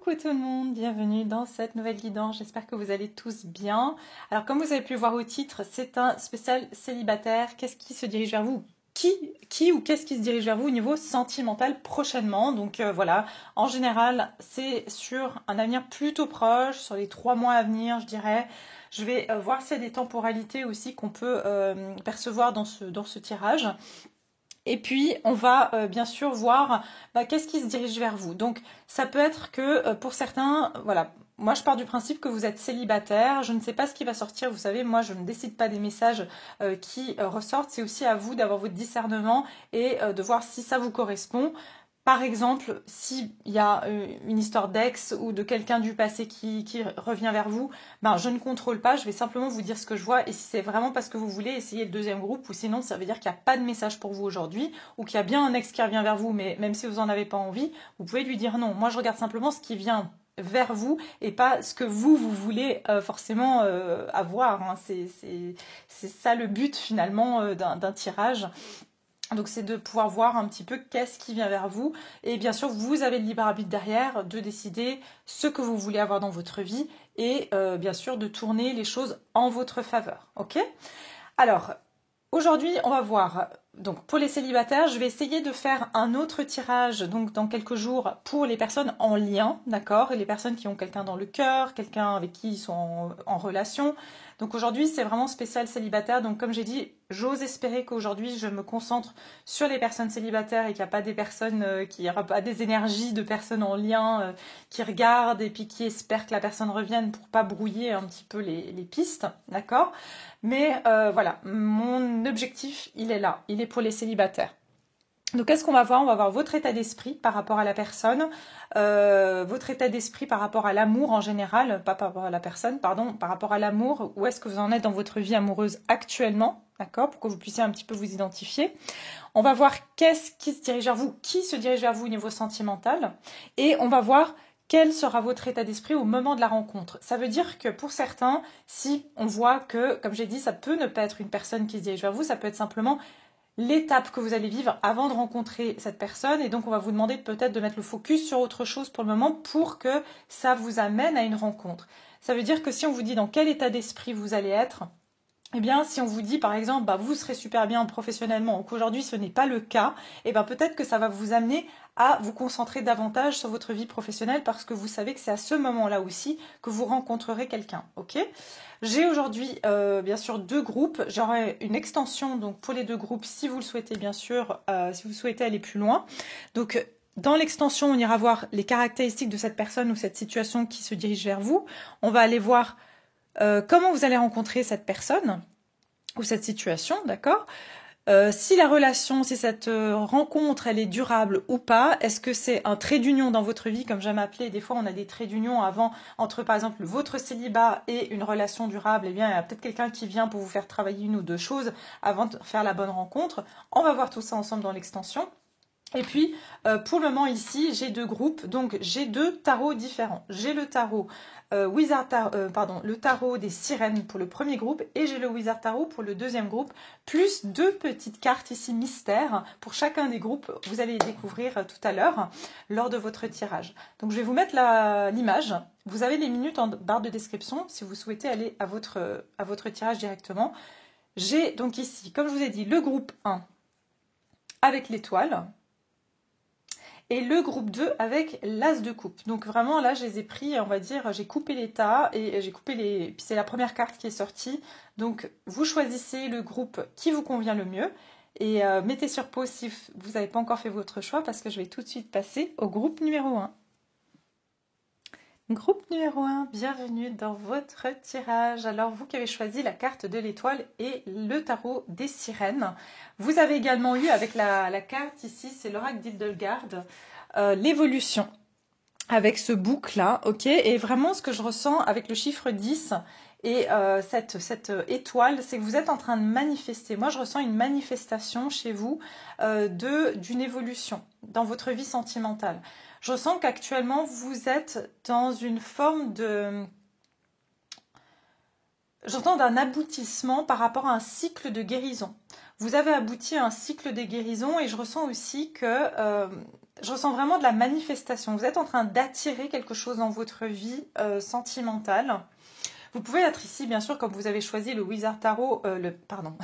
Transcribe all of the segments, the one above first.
Coucou tout le monde, bienvenue dans cette nouvelle guidance, j'espère que vous allez tous bien. Alors comme vous avez pu le voir au titre, c'est un spécial célibataire. Qu'est-ce qui se dirige vers vous? Qui ou qu'est-ce qui se dirige vers vous au niveau sentimental prochainement? Donc voilà, en général c'est sur un avenir plutôt proche, sur les 3 mois à venir je dirais. Je vais voir s'il y a des temporalités aussi qu'on peut percevoir dans ce tirage. Et puis, on va bien sûr voir qu'est-ce qui se dirige vers vous. Donc, ça peut être que pour certains, voilà, moi je pars du principe que vous êtes célibataire. Je ne sais pas ce qui va sortir. Vous savez, moi je ne décide pas des messages qui ressortent. C'est aussi à vous d'avoir votre discernement et de voir si ça vous correspond. Par exemple, s'il y a une histoire d'ex ou de quelqu'un du passé qui revient vers vous, je ne contrôle pas, je vais simplement vous dire ce que je vois et si c'est vraiment parce que vous voulez essayer le deuxième groupe ou sinon ça veut dire qu'il n'y a pas de message pour vous aujourd'hui ou qu'il y a bien un ex qui revient vers vous, mais même si vous n'en avez pas envie, vous pouvez lui dire non. Moi je regarde simplement ce qui vient vers vous et pas ce que vous voulez forcément avoir. Hein. C'est ça le but finalement d'un tirage. Donc c'est de pouvoir voir un petit peu qu'est-ce qui vient vers vous. Et bien sûr, vous avez le libre arbitre derrière de décider ce que vous voulez avoir dans votre vie et bien sûr de tourner les choses en votre faveur. Ok ? Alors, aujourd'hui, on va voir, donc pour les célibataires, je vais essayer de faire un autre tirage donc dans quelques jours pour les personnes en lien, d'accord ? Et les personnes qui ont quelqu'un dans le cœur, quelqu'un avec qui ils sont en relation. Donc aujourd'hui, c'est vraiment spécial célibataire. Donc comme j'ai dit, j'ose espérer qu'aujourd'hui, je me concentre sur les personnes célibataires et qu'il n'y a pas des personnes, qu'il n'y aura pas des énergies de personnes en lien qui regardent et puis qui espèrent que la personne revienne pour pas brouiller un petit peu les pistes, d'accord ? Mais voilà, mon objectif, il est là, il est pour les célibataires. Donc, qu'est-ce qu'on va voir? On va voir votre état d'esprit par rapport à la personne, votre état d'esprit par rapport à l'amour en général, pas par rapport à la personne, pardon, par rapport à l'amour, où est-ce que vous en êtes dans votre vie amoureuse actuellement, d'accord, pour que vous puissiez un petit peu vous identifier. On va voir qu'est-ce qui se dirige vers vous, qui se dirige vers vous au niveau sentimental, et on va voir quel sera votre état d'esprit au moment de la rencontre. Ça veut dire que pour certains, si on voit que, comme j'ai dit, ça peut ne pas être une personne qui se dirige vers vous, ça peut être simplement l'étape que vous allez vivre avant de rencontrer cette personne. Et donc, on va vous demander peut-être de mettre le focus sur autre chose pour le moment pour que ça vous amène à une rencontre. Ça veut dire que si on vous dit dans quel état d'esprit vous allez être, eh bien, si on vous dit, par exemple, vous serez super bien professionnellement ou qu'aujourd'hui ce n'est pas le cas, eh bien, peut-être que ça va vous amener à vous concentrer davantage sur votre vie professionnelle parce que vous savez que c'est à ce moment-là aussi que vous rencontrerez quelqu'un, ok ? J'ai aujourd'hui, bien sûr, 2 groupes. J'aurai une extension donc pour les 2 groupes si vous le souhaitez, bien sûr, si vous souhaitez aller plus loin. Donc, dans l'extension, on ira voir les caractéristiques de cette personne ou cette situation qui se dirige vers vous. On va aller voir comment vous allez rencontrer cette personne ou cette situation, d'accord ? Si la relation, si cette rencontre, elle est durable ou pas, est-ce que c'est un trait d'union dans votre vie, comme j'aime appeler, des fois on a des traits d'union avant, entre par exemple votre célibat et une relation durable, eh bien il y a peut-être quelqu'un qui vient pour vous faire travailler 1 ou 2 choses avant de faire la bonne rencontre. On va voir tout ça ensemble dans l'extension. Et puis, pour le moment ici, j'ai 2 groupes, donc j'ai 2 tarots différents. J'ai le tarot le tarot des sirènes pour le premier groupe et j'ai le Wizard Tarot pour le deuxième groupe, plus 2 petites cartes ici mystères pour chacun des groupes. Vous allez les découvrir tout à l'heure lors de votre tirage. Donc, je vais vous mettre l'image. Vous avez les minutes en barre de description si vous souhaitez aller à votre tirage directement. J'ai donc ici, comme je vous ai dit, le groupe 1 avec l'étoile. Et le groupe 2 avec l'as de coupe. Donc vraiment là je les ai pris, on va dire, j'ai coupé les tas et j'ai coupé les... Puis c'est la première carte qui est sortie. Donc vous choisissez le groupe qui vous convient le mieux. Et mettez sur pause si vous n'avez pas encore fait votre choix parce que je vais tout de suite passer au groupe numéro 1. Groupe numéro 1, bienvenue dans votre tirage. Alors, vous qui avez choisi la carte de l'étoile et le tarot des sirènes, vous avez également eu avec la carte ici, c'est l'oracle d'Hildegarde, l'évolution avec ce bouc-là, ok ? Et vraiment, ce que je ressens avec le chiffre 10 et cette étoile, c'est que vous êtes en train de manifester. Moi, je ressens une manifestation chez vous d'une évolution dans votre vie sentimentale. Je ressens qu'actuellement, vous êtes dans une forme de... J'entends d'un aboutissement par rapport à un cycle de guérison. Vous avez abouti à un cycle de guérison et je ressens aussi que Je ressens vraiment de la manifestation. Vous êtes en train d'attirer quelque chose dans votre vie sentimentale. Vous pouvez être ici, bien sûr, comme vous avez choisi le Wizard Tarot, pardon,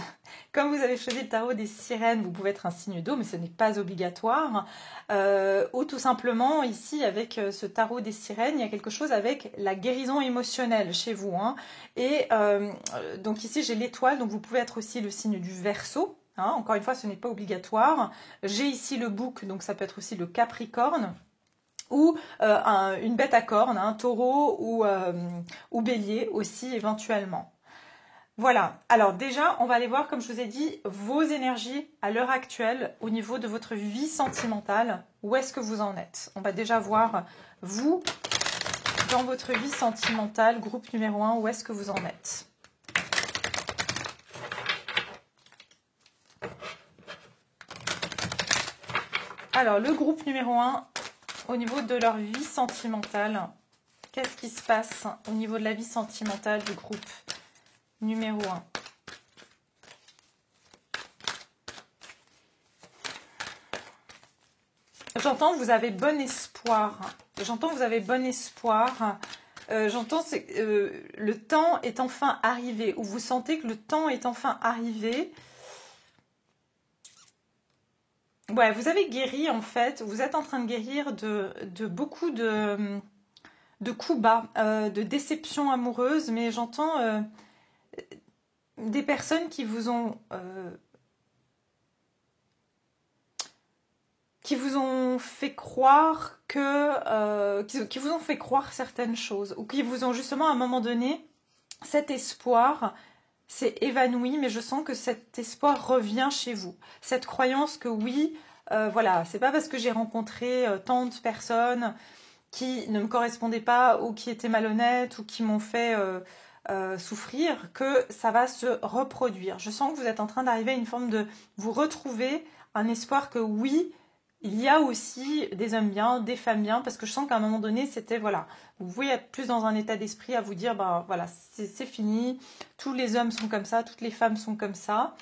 comme vous avez choisi le tarot des sirènes, vous pouvez être un signe d'eau, mais ce n'est pas obligatoire. Ou tout simplement, ici, avec ce tarot des sirènes, il y a quelque chose avec la guérison émotionnelle chez vous. Hein. Et donc ici, j'ai l'étoile, donc vous pouvez être aussi le signe du Verseau. Hein. Encore une fois, ce n'est pas obligatoire. J'ai ici le bouc, donc ça peut être aussi le Capricorne. Ou une bête à cornes, un taureau ou bélier aussi éventuellement. Voilà, alors déjà, on va aller voir, comme je vous ai dit, vos énergies à l'heure actuelle au niveau de votre vie sentimentale. Où est-ce que vous en êtes? On va déjà voir, vous, dans votre vie sentimentale, groupe numéro 1, où est-ce que vous en êtes? Alors, le groupe numéro 1, au niveau de leur vie sentimentale, qu'est-ce qui se passe au niveau de la vie sentimentale du groupe numéro 1? J'entends que vous avez bon espoir. J'entends que vous avez bon espoir. J'entends que le temps est enfin arrivé, ou vous sentez que le temps est enfin arrivé. Ouais, vous avez guéri en fait, vous êtes en train de guérir de beaucoup de coups bas, de déceptions amoureuses, mais j'entends des personnes qui vous ont fait croire qui vous ont fait croire certaines choses, ou qui vous ont justement à un moment donné, cet espoir s'est évanoui, mais je sens que cet espoir revient chez vous. Cette croyance que oui, voilà, c'est pas parce que j'ai rencontré tant de personnes qui ne me correspondaient pas ou qui étaient malhonnêtes ou qui m'ont fait souffrir que ça va se reproduire. Je sens que vous êtes en train d'arriver à une forme de vous retrouver un espoir que oui, il y a aussi des hommes bien, des femmes bien, parce que je sens qu'à un moment donné, c'était, voilà, vous pouvez être plus dans un état d'esprit à vous dire, ben voilà, c'est fini, tous les hommes sont comme ça, toutes les femmes sont comme ça.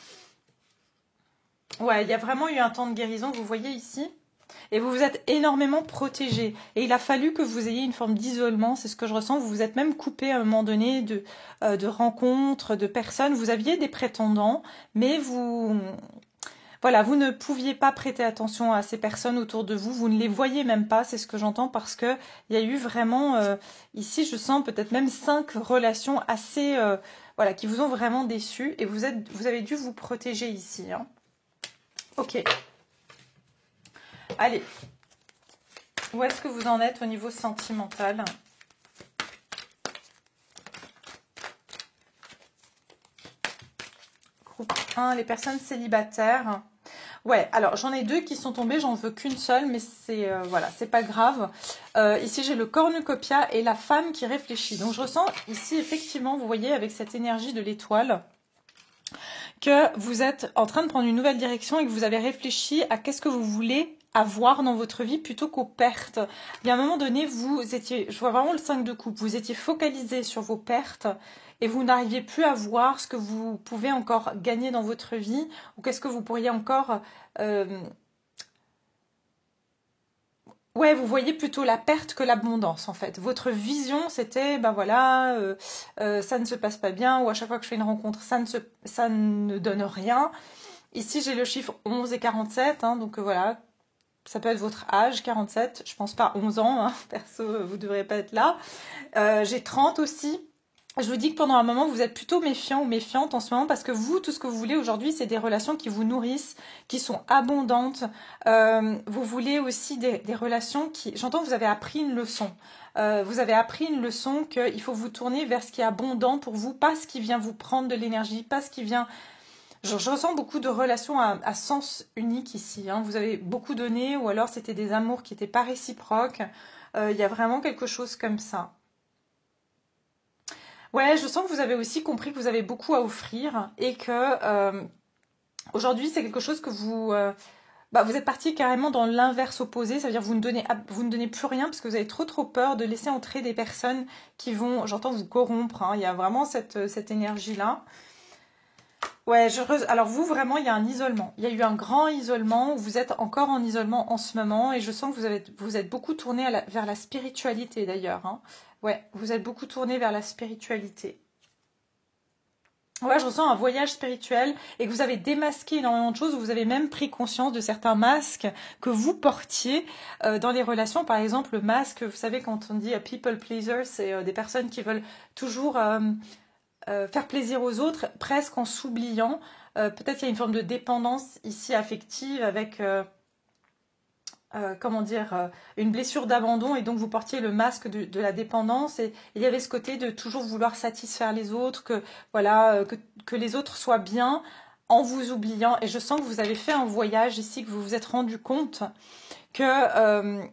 Ouais, il y a vraiment eu un temps de guérison, vous voyez ici, et vous vous êtes énormément protégé. Et il a fallu que vous ayez une forme d'isolement, c'est ce que je ressens, vous vous êtes même coupé à un moment donné de rencontres, de personnes, vous aviez des prétendants, mais vous... Voilà, vous ne pouviez pas prêter attention à ces personnes autour de vous, vous ne les voyez même pas, c'est ce que j'entends, parce que il y a eu vraiment, ici je sens peut-être même 5 relations assez, voilà, qui vous ont vraiment déçu, et vous avez dû vous protéger ici. Hein. Ok. Allez. Où est-ce que vous en êtes au niveau sentimental? Groupe 1, les personnes célibataires. Ouais, alors j'en ai 2 qui sont tombées, j'en veux qu'une seule, mais c'est voilà, c'est pas grave. Ici j'ai le cornucopia et la femme qui réfléchit. Donc je ressens ici effectivement, vous voyez, avec cette énergie de l'étoile, que vous êtes en train de prendre une nouvelle direction et que vous avez réfléchi à qu'est-ce que vous voulez avoir dans votre vie plutôt qu'aux pertes. Il y a un moment donné, vous étiez, je vois vraiment le 5 de coupe, vous étiez focalisé sur vos pertes et vous n'arriviez plus à voir ce que vous pouvez encore gagner dans votre vie ou qu'est-ce que vous pourriez encore... Ouais, vous voyez plutôt la perte que l'abondance en fait. Votre vision, c'était, ben voilà, ça ne se passe pas bien, ou à chaque fois que je fais une rencontre, ça ne donne rien. Ici, j'ai le chiffre 11 et 47, hein, donc voilà, ça peut être votre âge, 47, je pense pas 11 ans, hein, perso, vous ne devrez pas être là. J'ai 30 aussi. Je vous dis que pendant un moment, vous êtes plutôt méfiant ou méfiante en ce moment parce que vous, tout ce que vous voulez aujourd'hui, c'est des relations qui vous nourrissent, qui sont abondantes. Vous voulez aussi des relations qui... J'entends que vous avez appris une leçon. Vous avez appris une leçon qu'il faut vous tourner vers ce qui est abondant pour vous, pas ce qui vient vous prendre de l'énergie, pas ce qui vient... Je ressens beaucoup de relations à sens unique ici. Hein. Vous avez beaucoup donné ou alors c'était des amours qui n'étaient pas réciproques. Il y a vraiment quelque chose comme ça. Ouais, je sens que vous avez aussi compris que vous avez beaucoup à offrir et que aujourd'hui c'est quelque chose que vous vous êtes parti carrément dans l'inverse opposé, ça veut dire que vous ne donnez plus rien parce que vous avez trop peur de laisser entrer des personnes qui vont, j'entends, vous corrompre. Hein. Il y a vraiment cette énergie-là. Ouais, alors vous, vraiment, il y a un isolement. Il y a eu un grand isolement, vous êtes encore en isolement en ce moment, et je sens que vous êtes beaucoup tourné vers la spiritualité d'ailleurs, hein. Ouais, vous êtes beaucoup tourné vers la spiritualité. Ouais, je ressens un voyage spirituel et que vous avez démasqué énormément de choses, vous avez même pris conscience de certains masques que vous portiez dans les relations. Par exemple, le masque, vous savez, quand on dit people pleaser, c'est des personnes qui veulent toujours faire plaisir aux autres, presque en s'oubliant. Peut-être qu'il y a une forme de dépendance ici affective avec, comment dire, une blessure d'abandon et donc vous portiez le masque de la dépendance et il y avait ce côté de toujours vouloir satisfaire les autres, que voilà, que les autres soient bien en vous oubliant. Et je sens que vous avez fait un voyage ici, que vous vous êtes rendu compte que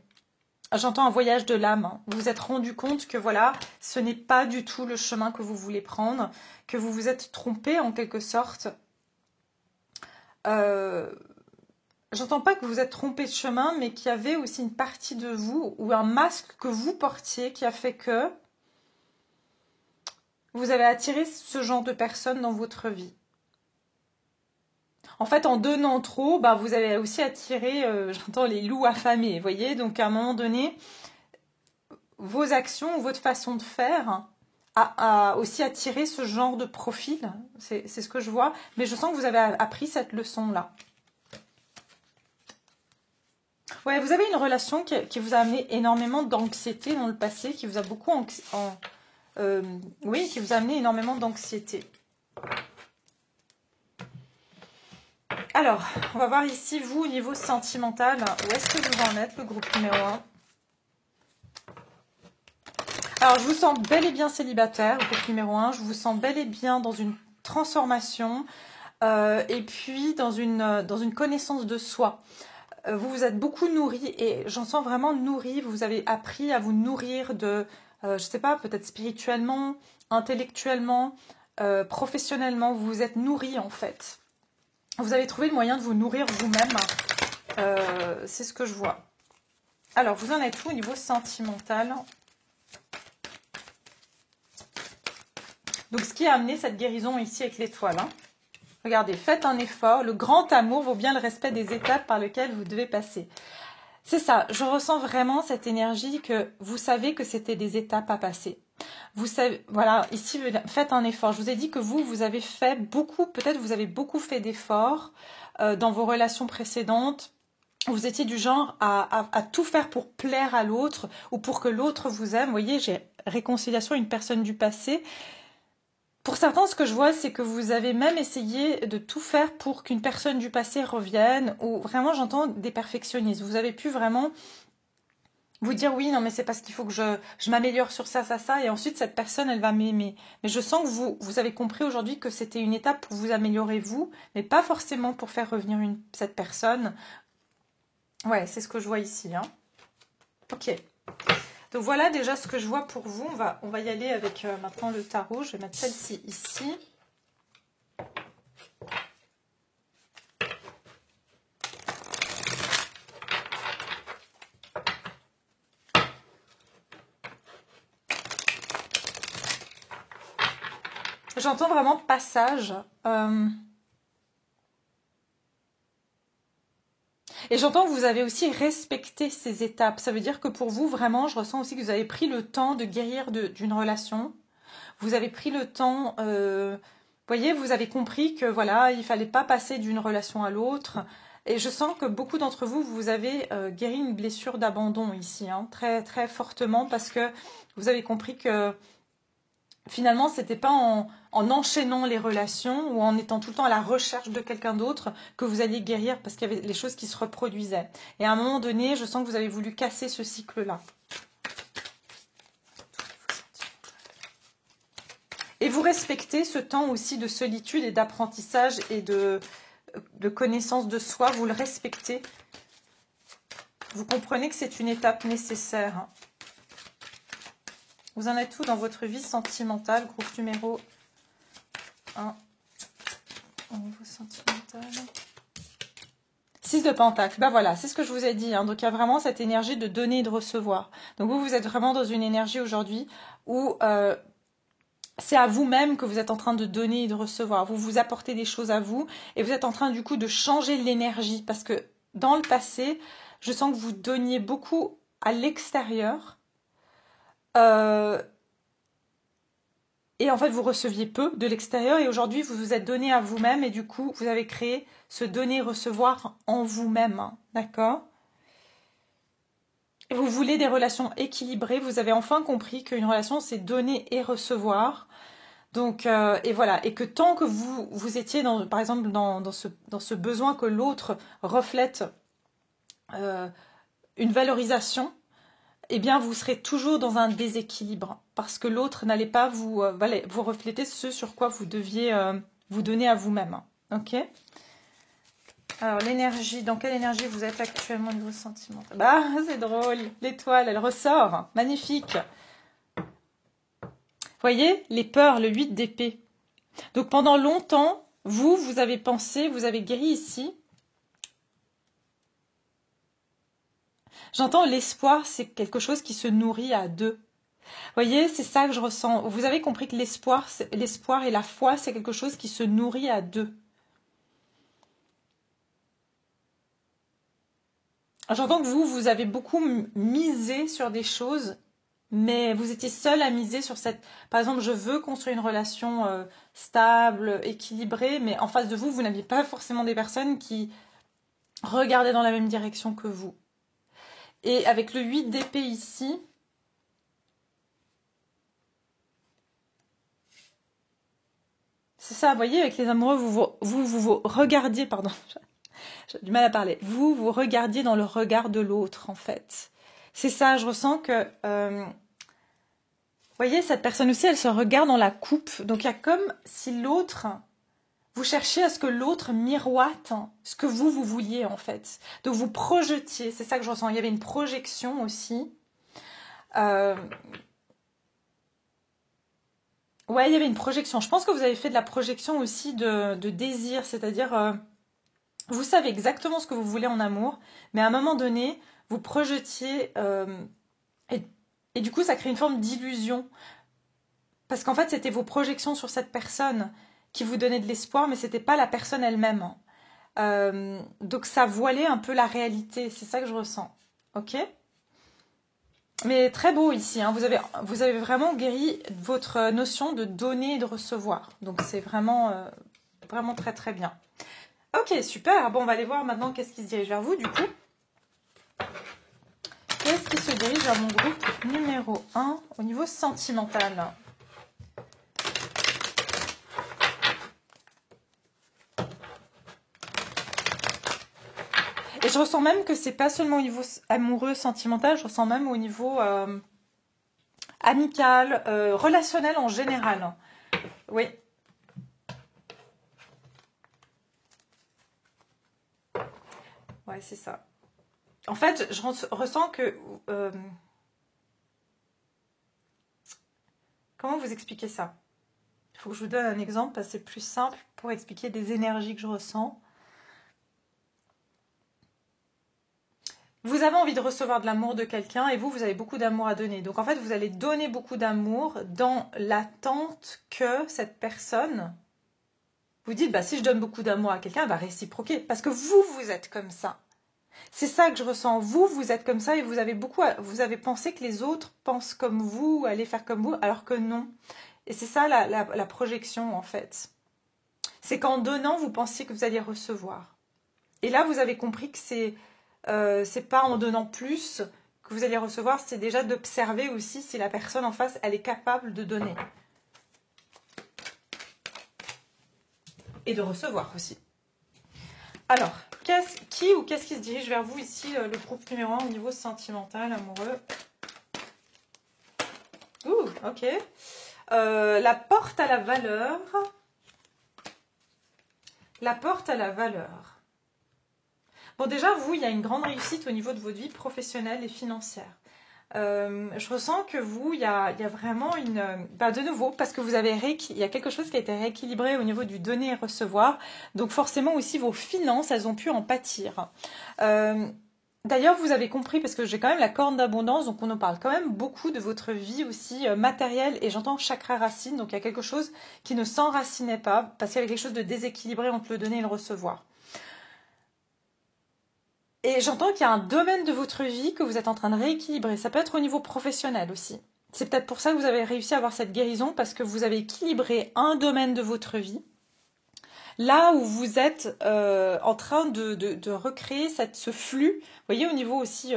j'entends un voyage de l'âme, hein. Vous vous êtes rendu compte que voilà, ce n'est pas du tout le chemin que vous voulez prendre, que vous vous êtes trompé en quelque sorte. Euh, J'entends pas que vous êtes trompé de chemin, mais qu'il y avait aussi une partie de vous ou un masque que vous portiez qui a fait que vous avez attiré ce genre de personnes dans votre vie. En fait, en donnant trop, bah, vous avez aussi attiré, j'entends les loups affamés, vous voyez. Donc à un moment donné, vos actions ou votre façon de faire a aussi attiré ce genre de profil. C'est ce que je vois. Mais je sens que vous avez appris cette leçon-là. Ouais, vous avez une relation qui vous a amené énormément d'anxiété dans le passé, qui vous a beaucoup oui, qui vous a amené énormément d'anxiété. Alors, on va voir ici, vous, au niveau sentimental, où est-ce que vous en êtes, le groupe numéro 1? Alors, je vous sens bel et bien célibataire, le groupe numéro 1. Je vous sens bel et bien dans une transformation et puis dans une connaissance de soi. Vous vous êtes beaucoup nourri et j'en sens vraiment nourri. Vous avez appris à vous nourrir de, je ne sais pas, peut-être spirituellement, intellectuellement, professionnellement. Vous vous êtes nourri en fait. Vous avez trouvé le moyen de vous nourrir vous-même. C'est ce que je vois. Alors, vous en êtes où au niveau sentimental? Donc, ce qui a amené cette guérison ici avec l'étoile, hein. Regardez, faites un effort. Le grand amour vaut bien le respect des étapes par lesquelles vous devez passer. C'est ça, je ressens vraiment cette énergie que vous savez que c'était des étapes à passer. Vous savez, voilà, ici, faites un effort. Je vous ai dit que vous avez fait beaucoup, peut-être vous avez beaucoup fait d'efforts dans vos relations précédentes. Vous étiez du genre à tout faire pour plaire à l'autre ou pour que l'autre vous aime. Vous voyez, j'ai réconciliation, une personne du passé. Pour certains, ce que je vois, c'est que vous avez même essayé de tout faire pour qu'une personne du passé revienne, ou vraiment, j'entends des perfectionnistes. Vous avez pu vraiment vous dire, oui, non, mais c'est parce qu'il faut que je m'améliore sur ça, ça, ça, et ensuite, cette personne, elle va m'aimer. Mais je sens que vous avez compris aujourd'hui que c'était une étape pour vous améliorer vous, mais pas forcément pour faire revenir cette personne. Ouais, c'est ce que je vois ici, hein. Ok. Donc voilà déjà ce que je vois pour vous. On va y aller avec maintenant le tarot. Je vais mettre celle-ci ici. J'entends vraiment passage. Et j'entends que vous avez aussi respecté ces étapes. Ça veut dire que pour vous, vraiment, je ressens aussi que vous avez pris le temps de guérir d'une relation. Vous avez pris le temps, voyez, vous avez compris que voilà, il fallait pas passer d'une relation à l'autre. Et je sens que beaucoup d'entre vous, vous avez guéri une blessure d'abandon ici, hein, très très fortement, parce que vous avez compris que finalement, c'était pas en enchaînant les relations ou en étant tout le temps à la recherche de quelqu'un d'autre que vous alliez guérir, parce qu'il y avait les choses qui se reproduisaient. Et à un moment donné, je sens que vous avez voulu casser ce cycle-là. Et vous respectez ce temps aussi de solitude et d'apprentissage et de connaissance de soi. Vous le respectez. Vous comprenez que c'est une étape nécessaire. Vous en êtes où dans votre vie sentimentale, groupe numéro 1 au niveau sentimental. 6 de Pentacle, ben voilà, c'est ce que je vous ai dit, hein. Donc il y a vraiment cette énergie de donner et de recevoir. Donc vous êtes vraiment dans une énergie aujourd'hui où c'est à vous-même que vous êtes en train de donner et de recevoir. Vous vous apportez des choses à vous et vous êtes en train du coup de changer l'énergie parce que dans le passé, je sens que vous donniez beaucoup à l'extérieur et en fait vous receviez peu de l'extérieur et aujourd'hui vous vous êtes donné à vous-même et du coup vous avez créé ce donner-recevoir en vous-même, hein, d'accord? Vous voulez des relations équilibrées, vous avez enfin compris qu'une relation c'est donner et recevoir. Donc, et voilà, et que tant que vous étiez, par exemple, dans ce besoin que l'autre reflète une valorisation, eh bien, vous serez toujours dans un déséquilibre, parce que l'autre n'allait pas vous refléter ce sur quoi vous deviez vous donner à vous-même. Ok? Alors, l'énergie, dans quelle énergie vous êtes actuellement au niveau sentimental? Bah, c'est drôle, l'étoile, elle ressort, magnifique. Vous voyez, les peurs, le 8 d'épée. Donc pendant longtemps, vous avez pensé, vous avez guéri ici. J'entends l'espoir, c'est quelque chose qui se nourrit à deux. Vous voyez, c'est ça que je ressens. Vous avez compris que l'espoir et la foi, c'est quelque chose qui se nourrit à deux. J'entends que vous avez beaucoup misé sur des choses, mais vous étiez seul à miser sur cette... Par exemple, je veux construire une relation stable, équilibrée, mais en face de vous, vous n'aviez pas forcément des personnes qui regardaient dans la même direction que vous. Et avec le 8 d'épée ici, c'est ça, vous voyez, avec les amoureux, vous regardiez, pardon, j'ai du mal à parler, vous regardiez dans le regard de l'autre, en fait. C'est ça, je ressens que, vous voyez, cette personne aussi, elle se regarde dans la coupe. Donc, il y a comme si l'autre, vous cherchiez à ce que l'autre miroite ce que vous vouliez, en fait. Donc, vous projetiez, c'est ça que je ressens. Il y avait une projection aussi. Ouais, il y avait une projection. Je pense que vous avez fait de la projection aussi de désir, c'est-à-dire, vous savez exactement ce que vous voulez en amour, mais à un moment donné, vous projetiez, et du coup, ça crée une forme d'illusion. Parce qu'en fait, c'était vos projections sur cette personne qui vous donnaient de l'espoir, mais c'était pas la personne elle-même. Donc, ça voilait un peu la réalité. C'est ça que je ressens. Ok? Mais très beau ici, hein. Vous avez vraiment guéri votre notion de donner et de recevoir. Donc c'est vraiment, vraiment très très bien. Ok, super. Bon, on va aller voir maintenant qu'est-ce qui se dirige vers vous du coup. Qu'est-ce qui se dirige vers mon groupe numéro 1 au niveau sentimental? Et je ressens même que c'est pas seulement au niveau amoureux, sentimental, je ressens même au niveau amical, relationnel en général. Oui. Ouais, c'est ça. En fait, je ressens que... comment vous expliquer ça? Il faut que je vous donne un exemple parce que c'est plus simple pour expliquer des énergies que je ressens. Vous avez envie de recevoir de l'amour de quelqu'un et vous avez beaucoup d'amour à donner. Donc en fait, vous allez donner beaucoup d'amour dans l'attente que cette personne... Vous dites, bah, si je donne beaucoup d'amour à quelqu'un, elle va réciproquer. Parce que vous êtes comme ça. C'est ça que je ressens. Vous êtes comme ça et vous avez pensé que les autres pensent comme vous, allaient faire comme vous, alors que non. Et c'est ça la projection en fait. C'est qu'en donnant, vous pensiez que vous alliez recevoir. Et là, vous avez compris que c'est pas en donnant plus que vous allez recevoir, c'est déjà d'observer aussi si la personne en face, elle est capable de donner. Et de recevoir aussi. Alors, qu'est-ce qui se dirige vers vous ici, le groupe numéro 1 au niveau sentimental, amoureux? Ouh, ok. La porte à la valeur. La porte à la valeur. Bon, déjà, vous, il y a une grande réussite au niveau de votre vie professionnelle et financière. Je ressens que vous, il y a vraiment une... Bah, de nouveau, parce que il y a quelque chose qui a été rééquilibré au niveau du donner et recevoir. Donc forcément aussi, vos finances, elles ont pu en pâtir. D'ailleurs, vous avez compris, parce que j'ai quand même la corne d'abondance, donc on en parle quand même beaucoup de votre vie aussi matérielle, et j'entends chakra racine, donc il y a quelque chose qui ne s'enracinait pas, parce qu'il y avait quelque chose de déséquilibré entre le donner et le recevoir. Et j'entends qu'il y a un domaine de votre vie que vous êtes en train de rééquilibrer. Ça peut être au niveau professionnel aussi. C'est peut-être pour ça que vous avez réussi à avoir cette guérison, parce que vous avez équilibré un domaine de votre vie. Là où vous êtes en train de recréer ce flux, vous voyez au niveau aussi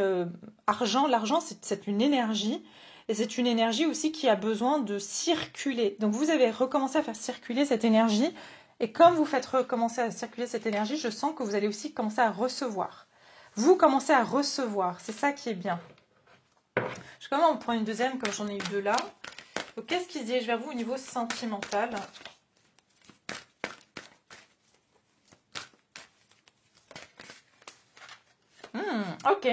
argent, l'argent c'est une énergie, et c'est une énergie aussi qui a besoin de circuler. Donc vous avez recommencé à faire circuler cette énergie, et comme vous faites recommencer à circuler cette énergie, je sens que vous allez aussi commencer à recevoir. Vous commencez à recevoir, c'est ça qui est bien. Je vais quand même en prendre une deuxième, comme j'en ai eu deux là. Donc qu'est-ce qui se dirige vers vous au niveau sentimental ? Ok.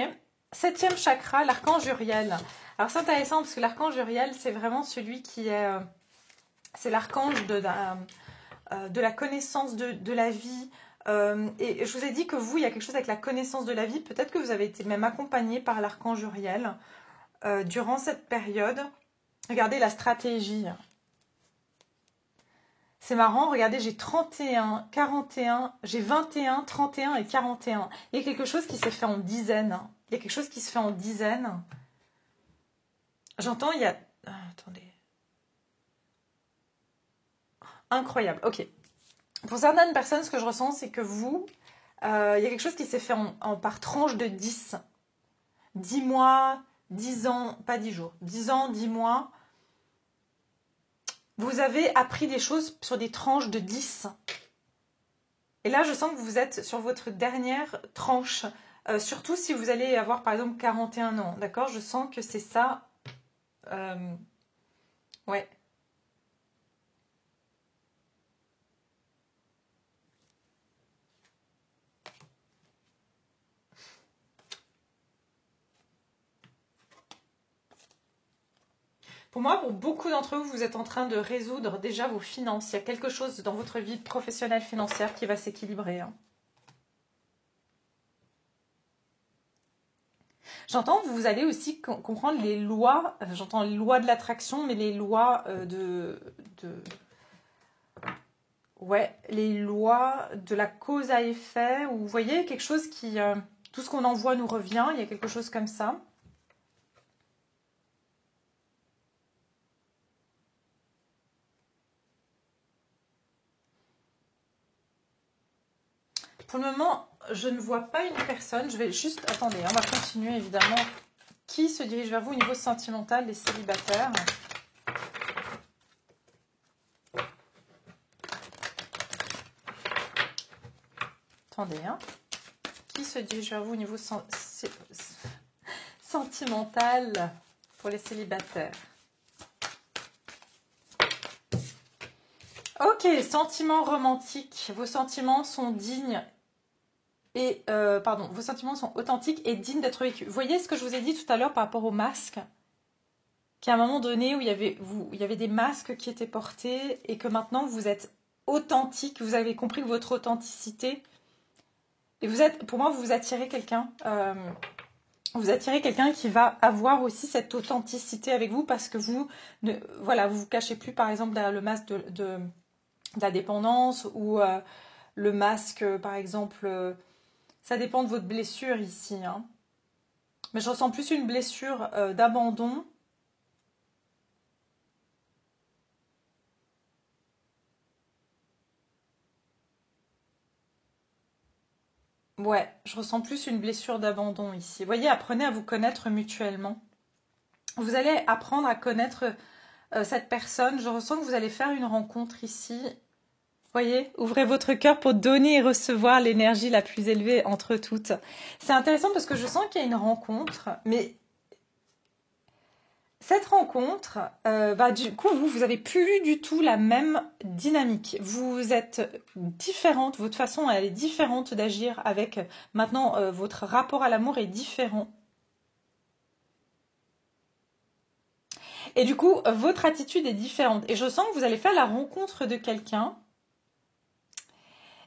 Septième chakra, l'archange Uriel. Alors c'est intéressant parce que l'archange Uriel, c'est vraiment celui qui est... c'est l'archange de la connaissance de la vie. Et je vous ai dit que vous, il y a quelque chose avec la connaissance de la vie. Peut-être que vous avez été même accompagné par l'archange Uriel durant cette période. Regardez la stratégie. C'est marrant, regardez, j'ai 31, 41, j'ai 21, 31 et 41. Il y a quelque chose qui s'est fait en dizaines. Il y a quelque chose qui se fait en dizaines. J'entends, il y a... attendez. Incroyable, ok. Pour certaines personnes, ce que je ressens, c'est que vous, il y a quelque chose qui s'est fait par tranche de 10. 10 mois, 10 ans, pas 10 jours. 10 ans, 10 mois. Vous avez appris des choses sur des tranches de 10. Et là, je sens que vous êtes sur votre dernière tranche. Surtout si vous allez avoir, par exemple, 41 ans. D'accord? Je sens que c'est ça. Ouais. Pour moi, pour beaucoup d'entre vous, vous êtes en train de résoudre déjà vos finances. Il y a quelque chose dans votre vie professionnelle financière qui va s'équilibrer. J'entends que vous allez aussi comprendre les lois, j'entends les lois de l'attraction, mais les lois ouais, les lois de la cause à effet, ou vous voyez, quelque chose qui... tout ce qu'on envoie nous revient, il y a quelque chose comme ça. Pour le moment, je ne vois pas une personne. Je vais juste... Attendez, on va continuer évidemment. Qui se dirige vers vous au niveau sentimental, les célibataires? Attendez, hein. Qui se dirige vers vous au niveau sentimental pour les célibataires? Ok, sentiments romantiques. Vos sentiments sont dignes et pardon, vos sentiments sont authentiques et dignes d'être vécus. Vous voyez ce que je vous ai dit tout à l'heure par rapport aux masques, qu'à un moment donné où il y avait des masques qui étaient portés et que maintenant vous êtes authentique, vous avez compris que votre authenticité et vous êtes, pour moi, vous attirez quelqu'un. Vous attirez quelqu'un qui va avoir aussi cette authenticité avec vous parce que vous ne voilà, vous cachez plus par exemple derrière le masque de la dépendance ou le masque par exemple. Ça dépend de votre blessure ici. Hein. Mais je ressens plus une blessure d'abandon. Ouais, je ressens plus une blessure d'abandon ici. Vous voyez, apprenez à vous connaître mutuellement. Vous allez apprendre à connaître cette personne. Je ressens que vous allez faire une rencontre ici. Voyez, ouvrez votre cœur pour donner et recevoir l'énergie la plus élevée entre toutes. C'est intéressant parce que je sens qu'il y a une rencontre, mais cette rencontre, du coup, vous avez plus du tout la même dynamique. Vous êtes différente, votre façon elle est différente d'agir avec maintenant votre rapport à l'amour est différent. Et du coup, votre attitude est différente. Et je sens que vous allez faire la rencontre de quelqu'un.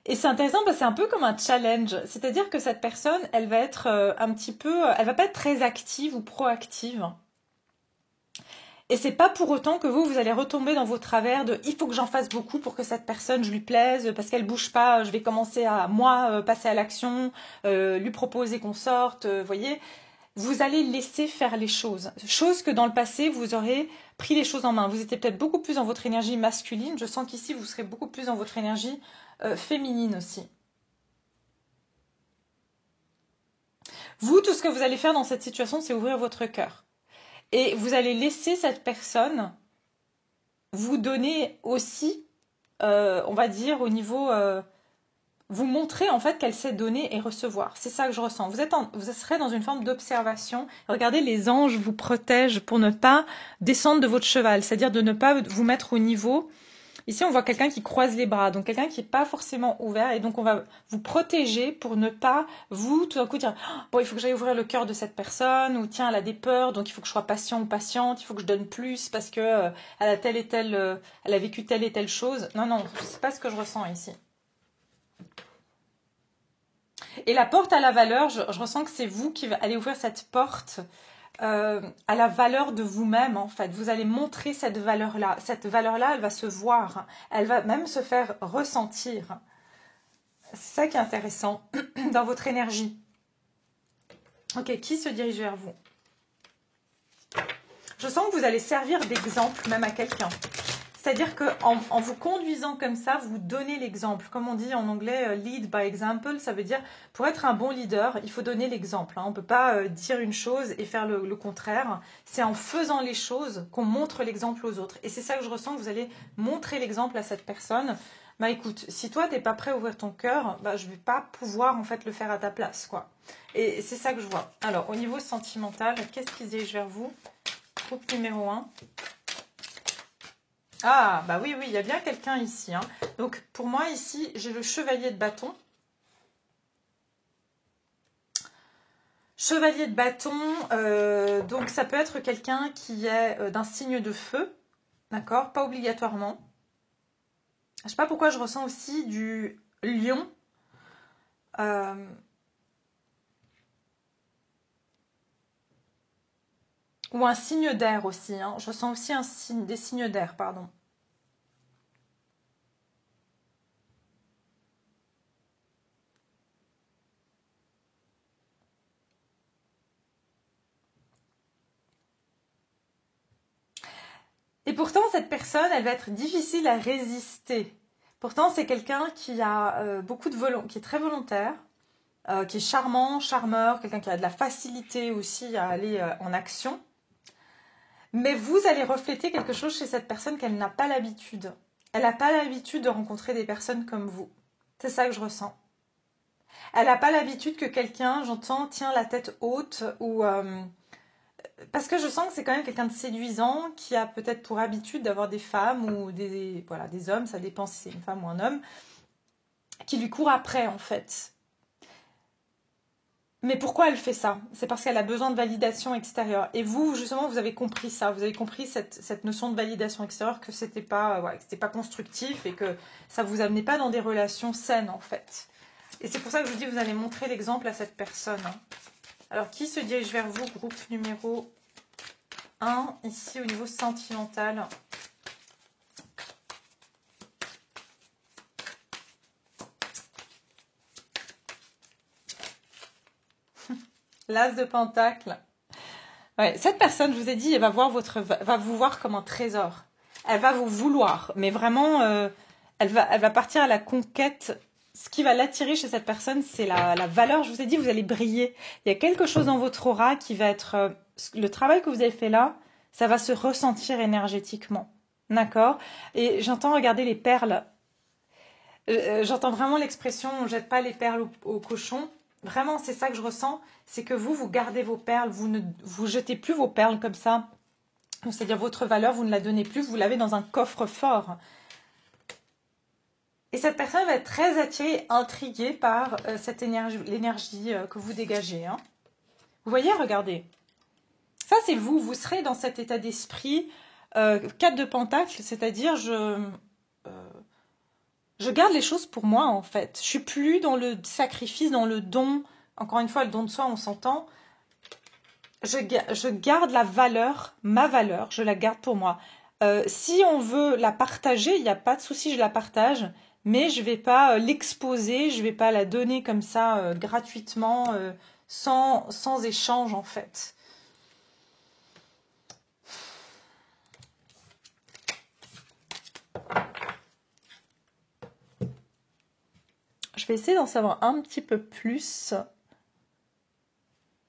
Et c'est intéressant parce que c'est un peu comme un challenge. C'est-à-dire que cette personne, elle va être un petit peu, elle va pas être très active ou proactive. Et c'est pas pour autant que vous allez retomber dans vos travers de il faut que j'en fasse beaucoup pour que cette personne, je lui plaise, parce qu'elle bouge pas, je vais commencer à, moi, passer à l'action, lui proposer qu'on sorte, voyez. Vous allez laisser faire les choses. Chose que dans le passé, vous aurez pris les choses en main. Vous étiez peut-être beaucoup plus dans votre énergie masculine. Je sens qu'ici, vous serez beaucoup plus dans votre énergie féminine aussi. Vous, tout ce que vous allez faire dans cette situation, c'est ouvrir votre cœur. Et vous allez laisser cette personne vous donner aussi, on va dire, au niveau... vous montrer en fait qu'elle sait donner et recevoir. C'est ça que je ressens. Vous serez dans une forme d'observation. Regardez, les anges vous protègent pour ne pas descendre de votre cheval, c'est-à-dire de ne pas vous mettre au niveau. Ici, on voit quelqu'un qui croise les bras, donc quelqu'un qui n'est pas forcément ouvert, et donc on va vous protéger pour ne pas, vous, tout d'un coup, dire « Bon, il faut que j'aille ouvrir le cœur de cette personne », ou « Tiens, elle a des peurs, donc il faut que je sois patient ou patiente, il faut que je donne plus parce que elle a telle et telle, elle a vécu telle et telle chose. » Non, non, c'est pas ce que je ressens ici. Et la porte à la valeur, je ressens que c'est vous qui allez ouvrir cette porte à la valeur de vous-même, en fait. Vous allez montrer cette valeur-là. Cette valeur-là, elle va se voir. Elle va même se faire ressentir. C'est ça qui est intéressant dans votre énergie. Ok, qui se dirige vers vous? Je sens que vous allez servir d'exemple même à quelqu'un. C'est-à-dire qu'en vous conduisant comme ça, vous donnez l'exemple. Comme on dit en anglais, lead by example, ça veut dire, pour être un bon leader, il faut donner l'exemple. On ne peut pas dire une chose et faire le contraire. C'est en faisant les choses qu'on montre l'exemple aux autres. Et c'est ça que je ressens, que vous allez montrer l'exemple à cette personne. Bah écoute, si toi, tu n'es pas prêt à ouvrir ton cœur, bah, je ne vais pas pouvoir en fait le faire à ta place, quoi. Et c'est ça que je vois. Alors, au niveau sentimental, qu'est-ce qui se dirige vers vous? Groupe numéro 1. Ah, bah oui, oui, il y a bien quelqu'un ici. Hein. Donc, pour moi, ici, j'ai le chevalier de bâton. Chevalier de bâton, donc ça peut être quelqu'un qui est d'un signe de feu, d'accord? Pas obligatoirement. Je sais pas pourquoi je ressens aussi du lion. Ou un signe d'air aussi. Hein. Je ressens aussi des signes d'air, pardon. Et pourtant, cette personne, elle va être difficile à résister. Pourtant, c'est quelqu'un qui a qui est très volontaire, qui est charmant, charmeur, quelqu'un qui a de la facilité aussi à aller en action. Mais vous allez refléter quelque chose chez cette personne qu'elle n'a pas l'habitude. Elle n'a pas l'habitude de rencontrer des personnes comme vous. C'est ça que je ressens. Elle n'a pas l'habitude que quelqu'un, j'entends, tient la tête haute ou... parce que je sens que c'est quand même quelqu'un de séduisant qui a peut-être pour habitude d'avoir des femmes ou des hommes, ça dépend si c'est une femme ou un homme, qui lui courent après en fait. Mais pourquoi elle fait ça? C'est parce qu'elle a besoin de validation extérieure. Et vous, justement, vous avez compris ça. Vous avez compris cette notion de validation extérieure, que c'était pas constructif et que ça vous amenait pas dans des relations saines, en fait. Et c'est pour ça que je vous dis, vous allez montrer l'exemple à cette personne. Alors, qui se dirige vers vous? Groupe numéro 1, ici, au niveau sentimental. L'as de pentacle. Ouais, cette personne, je vous ai dit, elle va vous voir comme un trésor. Elle va vous vouloir, mais vraiment, elle va partir à la conquête. Ce qui va l'attirer chez cette personne, c'est la valeur. Je vous ai dit, vous allez briller. Il y a quelque chose dans votre aura qui va être... le travail que vous avez fait là, ça va se ressentir énergétiquement. D'accord? Et j'entends regarder les perles. J'entends vraiment l'expression « on ne jette pas les perles au cochon ». Vraiment, c'est ça que je ressens. C'est que vous gardez vos perles. Vous ne vous jetez plus vos perles comme ça. C'est-à-dire votre valeur, vous ne la donnez plus. Vous l'avez dans un coffre-fort. Et cette personne va être très attirée, intriguée par cette énergie, l'énergie que vous dégagez. Hein. Vous voyez, regardez. Ça, c'est vous. Vous serez dans cet état d'esprit 4 de pentacle, c'est-à-dire Je garde les choses pour moi, en fait. Je suis plus dans le sacrifice, dans le don. Encore une fois, le don de soi, on s'entend. Je garde la valeur, ma valeur, je la garde pour moi. Si on veut la partager, il n'y a pas de souci, je la partage. Mais je ne vais pas l'exposer, je ne vais pas la donner comme ça gratuitement, sans échange, en fait. Je vais essayer d'en savoir un petit peu plus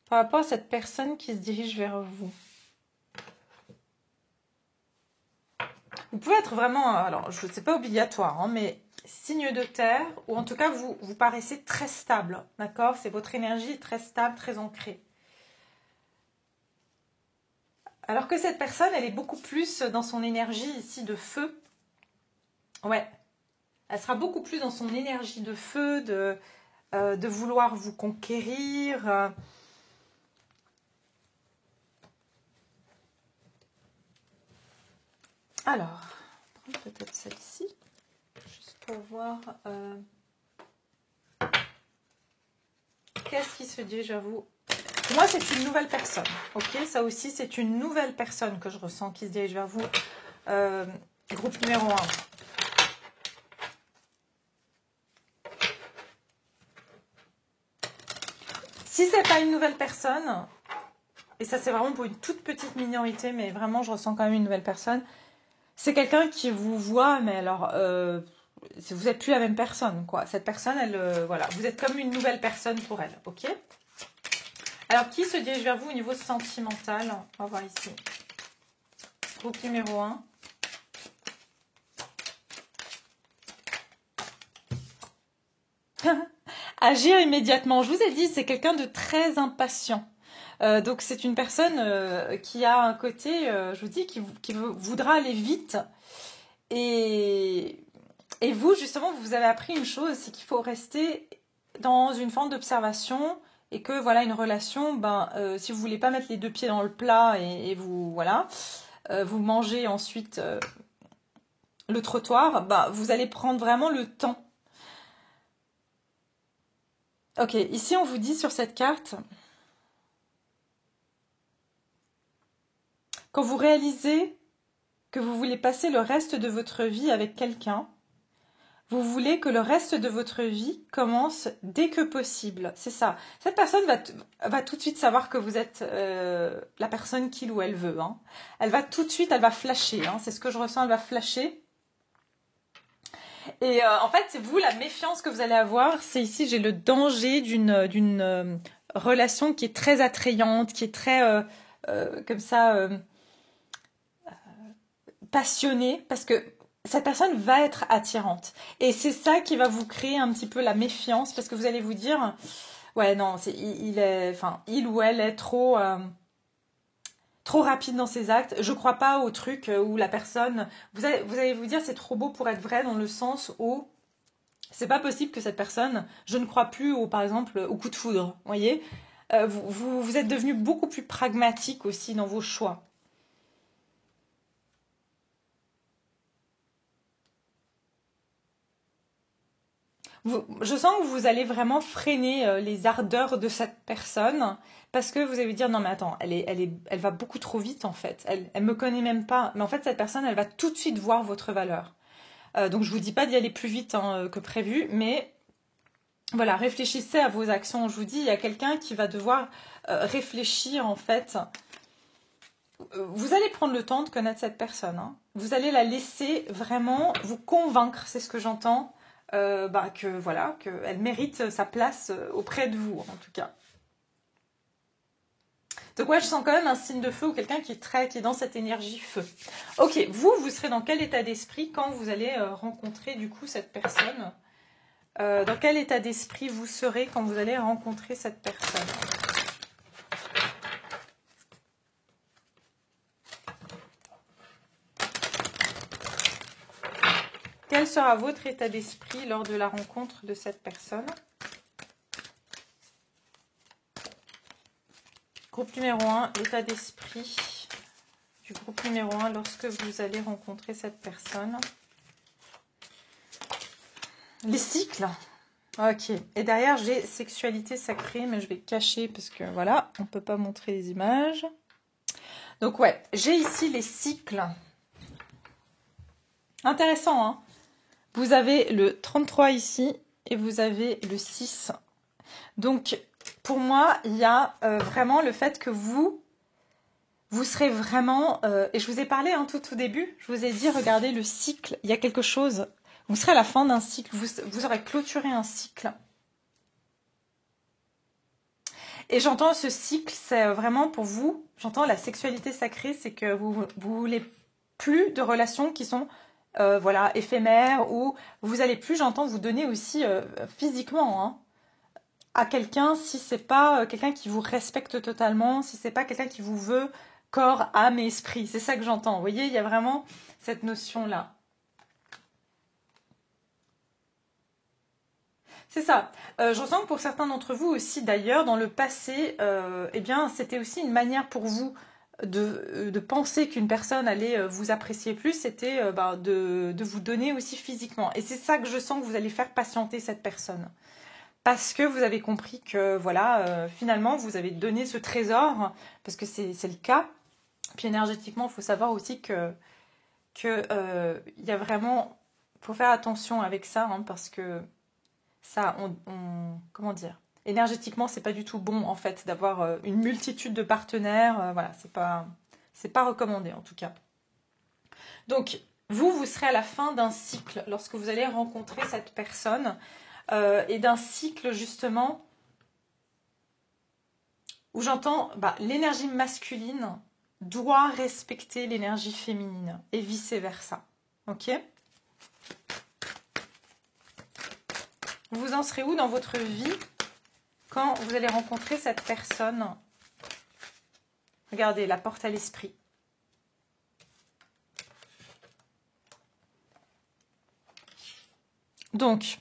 par rapport à cette personne qui se dirige vers vous. Vous pouvez être vraiment, alors je sais pas obligatoire, hein, mais signe de terre, ou en tout cas vous paraissez très stable, d'accord? C'est votre énergie très stable, très ancrée. Alors que cette personne, elle est beaucoup plus dans son énergie ici de feu. Ouais, elle sera beaucoup plus dans son énergie de feu, de vouloir vous conquérir. Alors, on va prendre peut-être celle-ci, juste pour voir qu'est-ce qui se dit, j'avoue. Pour moi, c'est une nouvelle personne, ok? Ça aussi, c'est une nouvelle personne que je ressens qui se dirige vers vous. Groupe numéro 1. Si c'est pas une nouvelle personne, et ça c'est vraiment pour une toute petite minorité, mais vraiment je ressens quand même une nouvelle personne, c'est quelqu'un qui vous voit, mais alors vous n'êtes plus la même personne, quoi. Cette personne, elle, voilà, vous êtes comme une nouvelle personne pour elle, ok? Alors, qui se dirige vers vous au niveau sentimental? On va voir ici. Groupe numéro 1. Agir immédiatement. Je vous ai dit, c'est quelqu'un de très impatient. Donc, c'est une personne qui a un côté, je vous dis, qui voudra aller vite. Et vous, justement, vous avez appris une chose, c'est qu'il faut rester dans une forme d'observation et que, voilà, une relation, si vous voulez pas mettre les deux pieds dans le plat et vous, voilà, vous mangez ensuite le trottoir, vous allez prendre vraiment le temps. Ok, ici, on vous dit sur cette carte, quand vous réalisez que vous voulez passer le reste de votre vie avec quelqu'un, vous voulez que le reste de votre vie commence dès que possible. C'est ça. Cette personne va tout de suite savoir que vous êtes la personne qu'il ou elle veut. Hein. Elle va tout de suite, elle va flasher. Hein. C'est ce que je ressens, elle va flasher. Et en fait, vous, la méfiance que vous allez avoir, c'est ici, j'ai le danger d'une relation qui est très attrayante, qui est très, comme ça, passionnée, parce que cette personne va être attirante. Et c'est ça qui va vous créer un petit peu la méfiance, parce que vous allez vous dire, ouais, non, il ou elle est trop rapide dans ses actes. Je crois pas au truc où la personne... Vous allez vous dire, c'est trop beau pour être vrai, dans le sens où c'est pas possible que cette personne... Je ne crois plus, par exemple, au coup de foudre, vous voyez. Vous êtes devenu beaucoup plus pragmatique aussi dans vos choix. Je sens que vous allez vraiment freiner les ardeurs de cette personne parce que vous allez dire non mais attends, elle va beaucoup trop vite en fait. Elle me connaît même pas. Mais en fait cette personne, elle va tout de suite voir votre valeur. Donc je vous dis pas d'y aller plus vite que prévu, mais voilà, réfléchissez à vos actions. Je vous dis, il y a quelqu'un qui va devoir réfléchir en fait. Vous allez prendre le temps de connaître cette personne. Hein. Vous allez la laisser vraiment vous convaincre, c'est ce que j'entends. Que voilà, qu'elle mérite sa place auprès de vous, en tout cas. Donc ouais, je sens quand même un signe de feu ou quelqu'un qui est dans cette énergie feu. Ok, vous serez dans quel état d'esprit quand vous allez rencontrer du coup cette personne? Dans quel état d'esprit vous serez quand vous allez rencontrer cette personne? Quel sera votre état d'esprit lors de la rencontre de cette personne? Groupe numéro 1, l'état d'esprit du groupe numéro 1 lorsque vous allez rencontrer cette personne. Les cycles. Ok. Et derrière, j'ai sexualité sacrée, mais je vais cacher parce que voilà, on ne peut pas montrer les images. Donc ouais, j'ai ici les cycles. Intéressant, hein? Vous avez le 33 ici et vous avez le 6. Donc, pour moi, il y a vraiment le fait que vous serez vraiment... et je vous ai parlé tout au début, je vous ai dit, regardez le cycle, il y a quelque chose. Vous serez à la fin d'un cycle, vous aurez clôturé un cycle. Et j'entends ce cycle, c'est vraiment pour vous, j'entends la sexualité sacrée, c'est que vous voulez plus de relations qui sont voilà, éphémères, ou vous allez plus, j'entends, vous donner aussi physiquement, hein, à quelqu'un si c'est pas quelqu'un qui vous respecte totalement, si c'est pas quelqu'un qui vous veut corps, âme et esprit. C'est ça que j'entends. Vous voyez, il y a vraiment cette notion-là. C'est ça. Je ressens que pour certains d'entre vous aussi, d'ailleurs, dans le passé, eh bien, c'était aussi une manière pour vous de penser qu'une personne allait vous apprécier plus, c'était de vous donner aussi physiquement. Et c'est ça que je sens que vous allez faire patienter cette personne. Parce que vous avez compris que, voilà, finalement, vous avez donné ce trésor, parce que c'est le cas. Puis énergétiquement, il faut savoir aussi que y a vraiment... Il faut faire attention avec ça, hein, parce que ça, comment dire, énergétiquement, c'est pas du tout bon, en fait, d'avoir une multitude de partenaires. Voilà, c'est pas recommandé, en tout cas. Donc, vous serez à la fin d'un cycle lorsque vous allez rencontrer cette personne, et d'un cycle, justement, où j'entends l'énergie masculine doit respecter l'énergie féminine et vice-versa. Ok? Vous en serez où dans votre vie quand vous allez rencontrer cette personne? Regardez, la porte à l'esprit. Donc,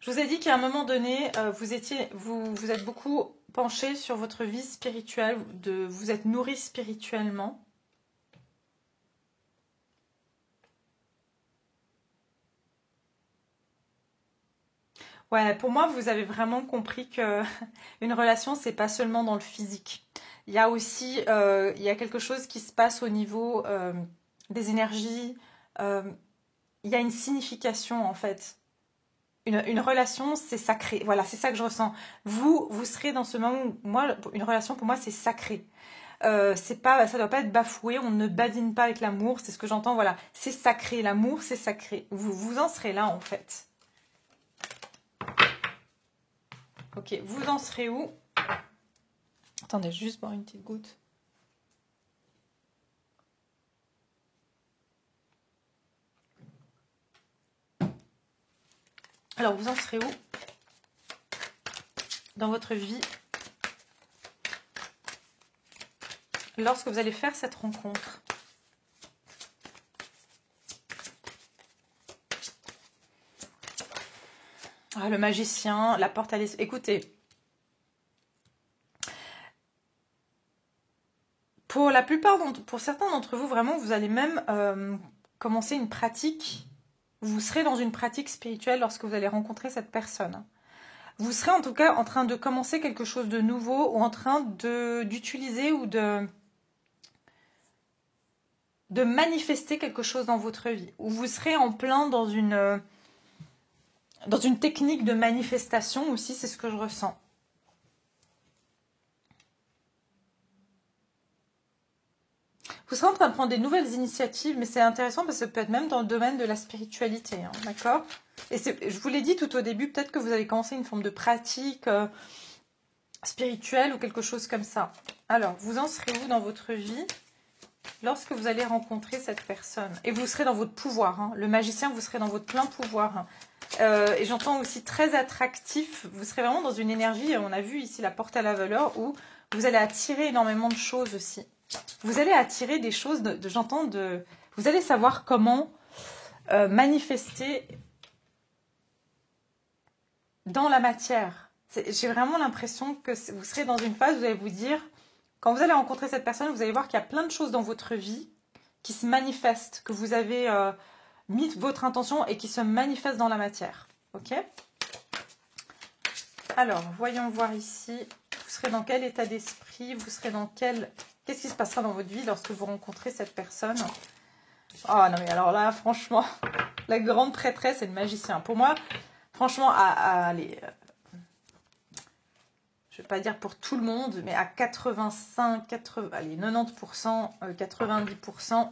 je vous ai dit qu'à un moment donné, vous êtes beaucoup penché sur votre vie spirituelle, vous êtes nourri spirituellement. Ouais, pour moi, vous avez vraiment compris que une relation, c'est pas seulement dans le physique. Il y a aussi, il y a quelque chose qui se passe au niveau des énergies. euh, il y a une signification en fait. Une relation, c'est sacré. Voilà, c'est ça que je ressens. Vous serez dans ce moment où, moi, une relation, pour moi, c'est sacré. C'est pas, ça doit pas être bafoué. On ne badine pas avec l'amour. C'est ce que j'entends. Voilà, c'est sacré. L'amour, c'est sacré. Vous en serez là, en fait. Ok, vous en serez où? Attendez, juste boire une petite goutte. Alors, vous en serez où dans votre vie lorsque vous allez faire cette rencontre? Ah, le magicien, la porte à l'esprit. Écoutez, pour la plupart, pour certains d'entre vous, vraiment, vous allez même commencer une pratique. Vous serez dans une pratique spirituelle lorsque vous allez rencontrer cette personne. Vous serez en tout cas en train de commencer quelque chose de nouveau ou en train d'utiliser ou de manifester quelque chose dans votre vie. Ou vous serez en plein dans une technique de manifestation aussi, c'est ce que je ressens. Vous serez en train de prendre des nouvelles initiatives, mais c'est intéressant parce que ça peut être même dans le domaine de la spiritualité, hein, d'accord? Et je vous l'ai dit tout au début, peut-être que vous avez commencé une forme de pratique spirituelle ou quelque chose comme ça. Alors, vous en serez où dans votre vie lorsque vous allez rencontrer cette personne? Et vous serez dans votre pouvoir, hein. Le magicien, vous serez dans votre plein pouvoir. Et j'entends aussi très attractif, vous serez vraiment dans une énergie, on a vu ici la porte à la valeur, où vous allez attirer énormément de choses aussi. Vous allez attirer des choses, vous allez savoir comment manifester dans la matière. J'ai vraiment l'impression que vous serez dans une phase où vous allez vous dire, quand vous allez rencontrer cette personne, vous allez voir qu'il y a plein de choses dans votre vie qui se manifeste, que vous avez mis votre intention et qui se manifeste dans la matière. Ok? Alors, voyons voir ici. Vous serez dans quel état d'esprit? Vous serez dans quel... Qu'est-ce qui se passera dans votre vie lorsque vous rencontrez cette personne? Oh non mais alors là, franchement, la grande prêtresse et le magicien. Pour moi, franchement, allez, je ne vais pas dire pour tout le monde, mais à 85, 80, allez, 90%, 90%,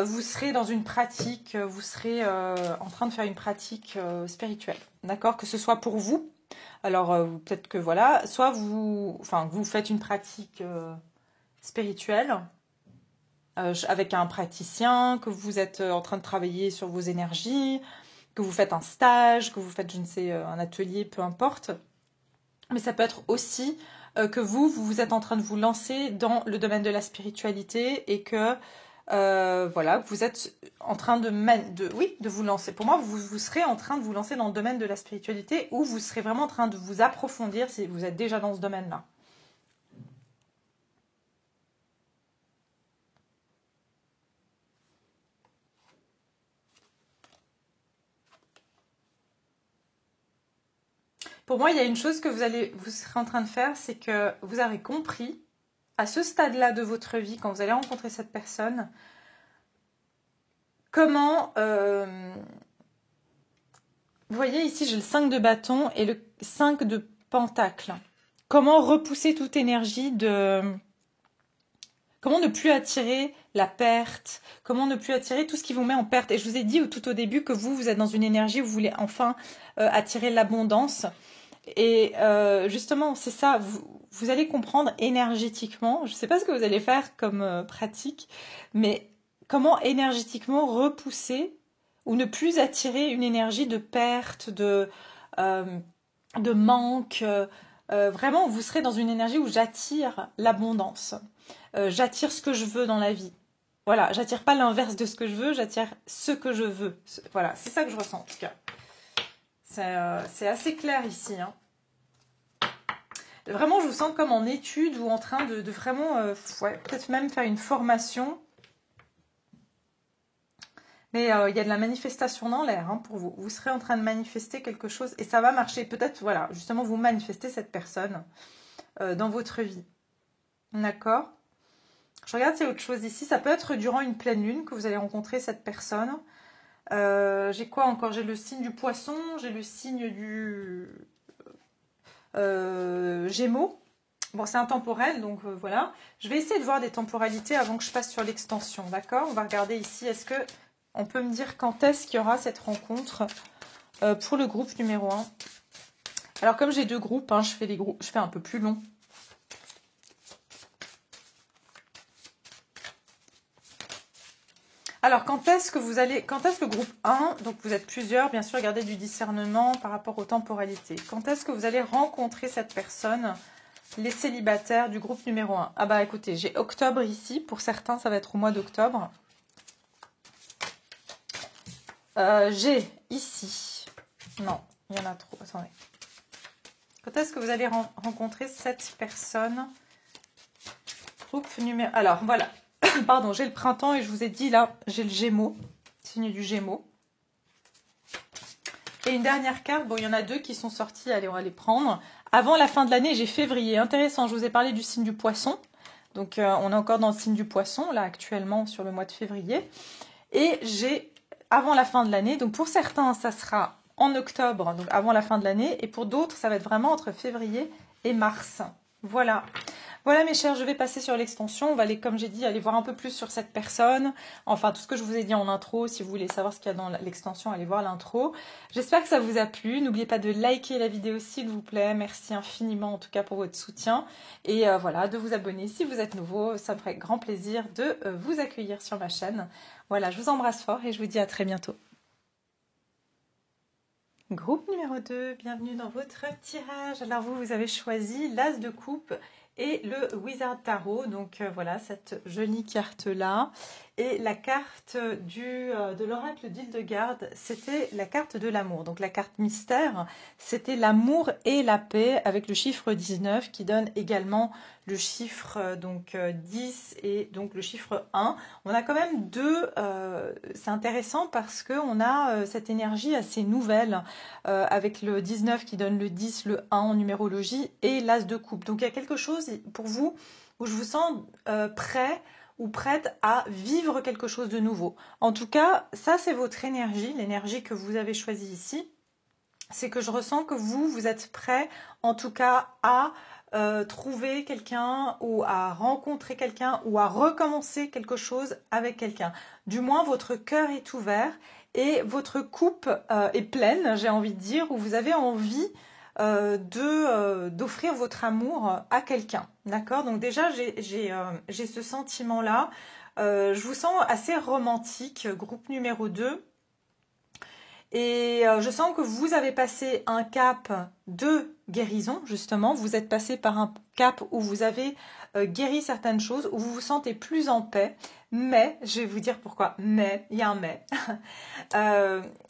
vous serez dans une pratique, vous serez en train de faire une pratique spirituelle, d'accord? Que ce soit pour vous, alors peut-être que voilà, soit vous faites une pratique spirituelle avec un praticien, que vous êtes en train de travailler sur vos énergies, que vous faites un stage, que vous faites, je ne sais, un atelier, peu importe. Mais ça peut être aussi que vous êtes en train de vous lancer dans le domaine de la spiritualité et que voilà, vous êtes en train de vous lancer. Pour moi, vous serez en train de vous lancer dans le domaine de la spiritualité ou vous serez vraiment en train de vous approfondir si vous êtes déjà dans ce domaine-là. Pour moi, il y a une chose que vous serez en train de faire, c'est que vous avez compris, à ce stade-là de votre vie, quand vous allez rencontrer cette personne, comment... vous voyez, ici, j'ai le 5 de bâton et le 5 de pentacle. Comment repousser toute énergie de... Comment ne plus attirer la perte? Comment ne plus attirer tout ce qui vous met en perte? Et je vous ai dit tout au début que vous êtes dans une énergie où vous voulez enfin attirer l'abondance. Et justement, c'est ça, vous allez comprendre énergétiquement, je ne sais pas ce que vous allez faire comme pratique, mais comment énergétiquement repousser ou ne plus attirer une énergie de perte, de manque. Vraiment, vous serez dans une énergie où j'attire l'abondance. J'attire ce que je veux dans la vie. Voilà, j'attire pas l'inverse de ce que je veux, j'attire ce que je veux. Voilà, c'est ça que je ressens en tout cas. C'est assez clair ici. Hein. Vraiment, je vous sens comme en étude ou en train de vraiment, peut-être même faire une formation. Mais il y a de la manifestation dans l'air hein, pour vous. Vous serez en train de manifester quelque chose et ça va marcher. Peut-être, voilà, justement, vous manifestez cette personne dans votre vie. D'accord? Je regarde s'il y a autre chose ici. Ça peut être durant une pleine lune que vous allez rencontrer cette personne. J'ai quoi encore? J'ai le signe du poisson, j'ai le signe du Gémeaux. Bon, c'est intemporel, donc voilà. Je vais essayer de voir des temporalités avant que je passe sur l'extension, d'accord? On va regarder ici, est-ce que on peut me dire quand est-ce qu'il y aura cette rencontre pour le groupe numéro 1? Alors, comme j'ai deux groupes, hein, je fais un peu plus long. Alors, quand est-ce que le groupe 1, donc vous êtes plusieurs, bien sûr, regardez du discernement par rapport aux temporalités. Quand est-ce que vous allez rencontrer cette personne, les célibataires du groupe numéro 1? Ah bah écoutez, j'ai octobre ici, pour certains ça va être au mois d'octobre. J'ai ici, non, il y en a trop, attendez. Quand est-ce que vous allez rencontrer cette personne? Groupe numéro... Alors, voilà. Pardon, j'ai le printemps et je vous ai dit là, j'ai le Gémeaux, signe du Gémeaux. Et une dernière carte, bon, il y en a deux qui sont sorties, allez, on va les prendre. Avant la fin de l'année, j'ai février. Intéressant, je vous ai parlé du signe du Poisson. Donc, on est encore dans le signe du Poisson, là, actuellement, sur le mois de février. Et j'ai, avant la fin de l'année, donc pour certains, ça sera en octobre, donc avant la fin de l'année. Et pour d'autres, ça va être vraiment entre février et mars. Voilà. Voilà mes chers, je vais passer sur l'extension. On va aller, comme j'ai dit, aller voir un peu plus sur cette personne. Enfin, tout ce que je vous ai dit en intro. Si vous voulez savoir ce qu'il y a dans l'extension, allez voir l'intro. J'espère que ça vous a plu. N'oubliez pas de liker la vidéo s'il vous plaît. Merci infiniment en tout cas pour votre soutien. Et voilà, de vous abonner si vous êtes nouveau. Ça me ferait grand plaisir de vous accueillir sur ma chaîne. Voilà, je vous embrasse fort et je vous dis à très bientôt. Groupe numéro 2, bienvenue dans votre tirage. Alors vous avez choisi l'As de coupe et le Wizard Tarot. Donc voilà, cette jolie carte-là. Et la carte de l'oracle d'Hildegarde, c'était la carte de l'amour. Donc la carte mystère, c'était l'amour et la paix avec le chiffre 19 qui donne également le chiffre 10 et donc le chiffre 1. On a quand même deux, c'est intéressant parce qu'on a cette énergie assez nouvelle avec le 19 qui donne le 10, le 1 en numérologie et l'as de coupe. Donc il y a quelque chose pour vous où je vous sens prêt ou prête à vivre quelque chose de nouveau. En tout cas, ça c'est votre énergie, l'énergie que vous avez choisie ici. C'est que je ressens que vous êtes prêt en tout cas à trouver quelqu'un ou à rencontrer quelqu'un ou à recommencer quelque chose avec quelqu'un. Du moins, votre cœur est ouvert et votre coupe est pleine, j'ai envie de dire, où vous avez envie d'offrir votre amour à quelqu'un. D'accord? Donc déjà, j'ai ce sentiment-là. Je vous sens assez romantique, groupe numéro 2. Et je sens que vous avez passé un cap de guérison, justement. Vous êtes passé par un cap où vous avez guéri certaines choses, où vous vous sentez plus en paix. Mais, je vais vous dire pourquoi. Mais, il y a un mais.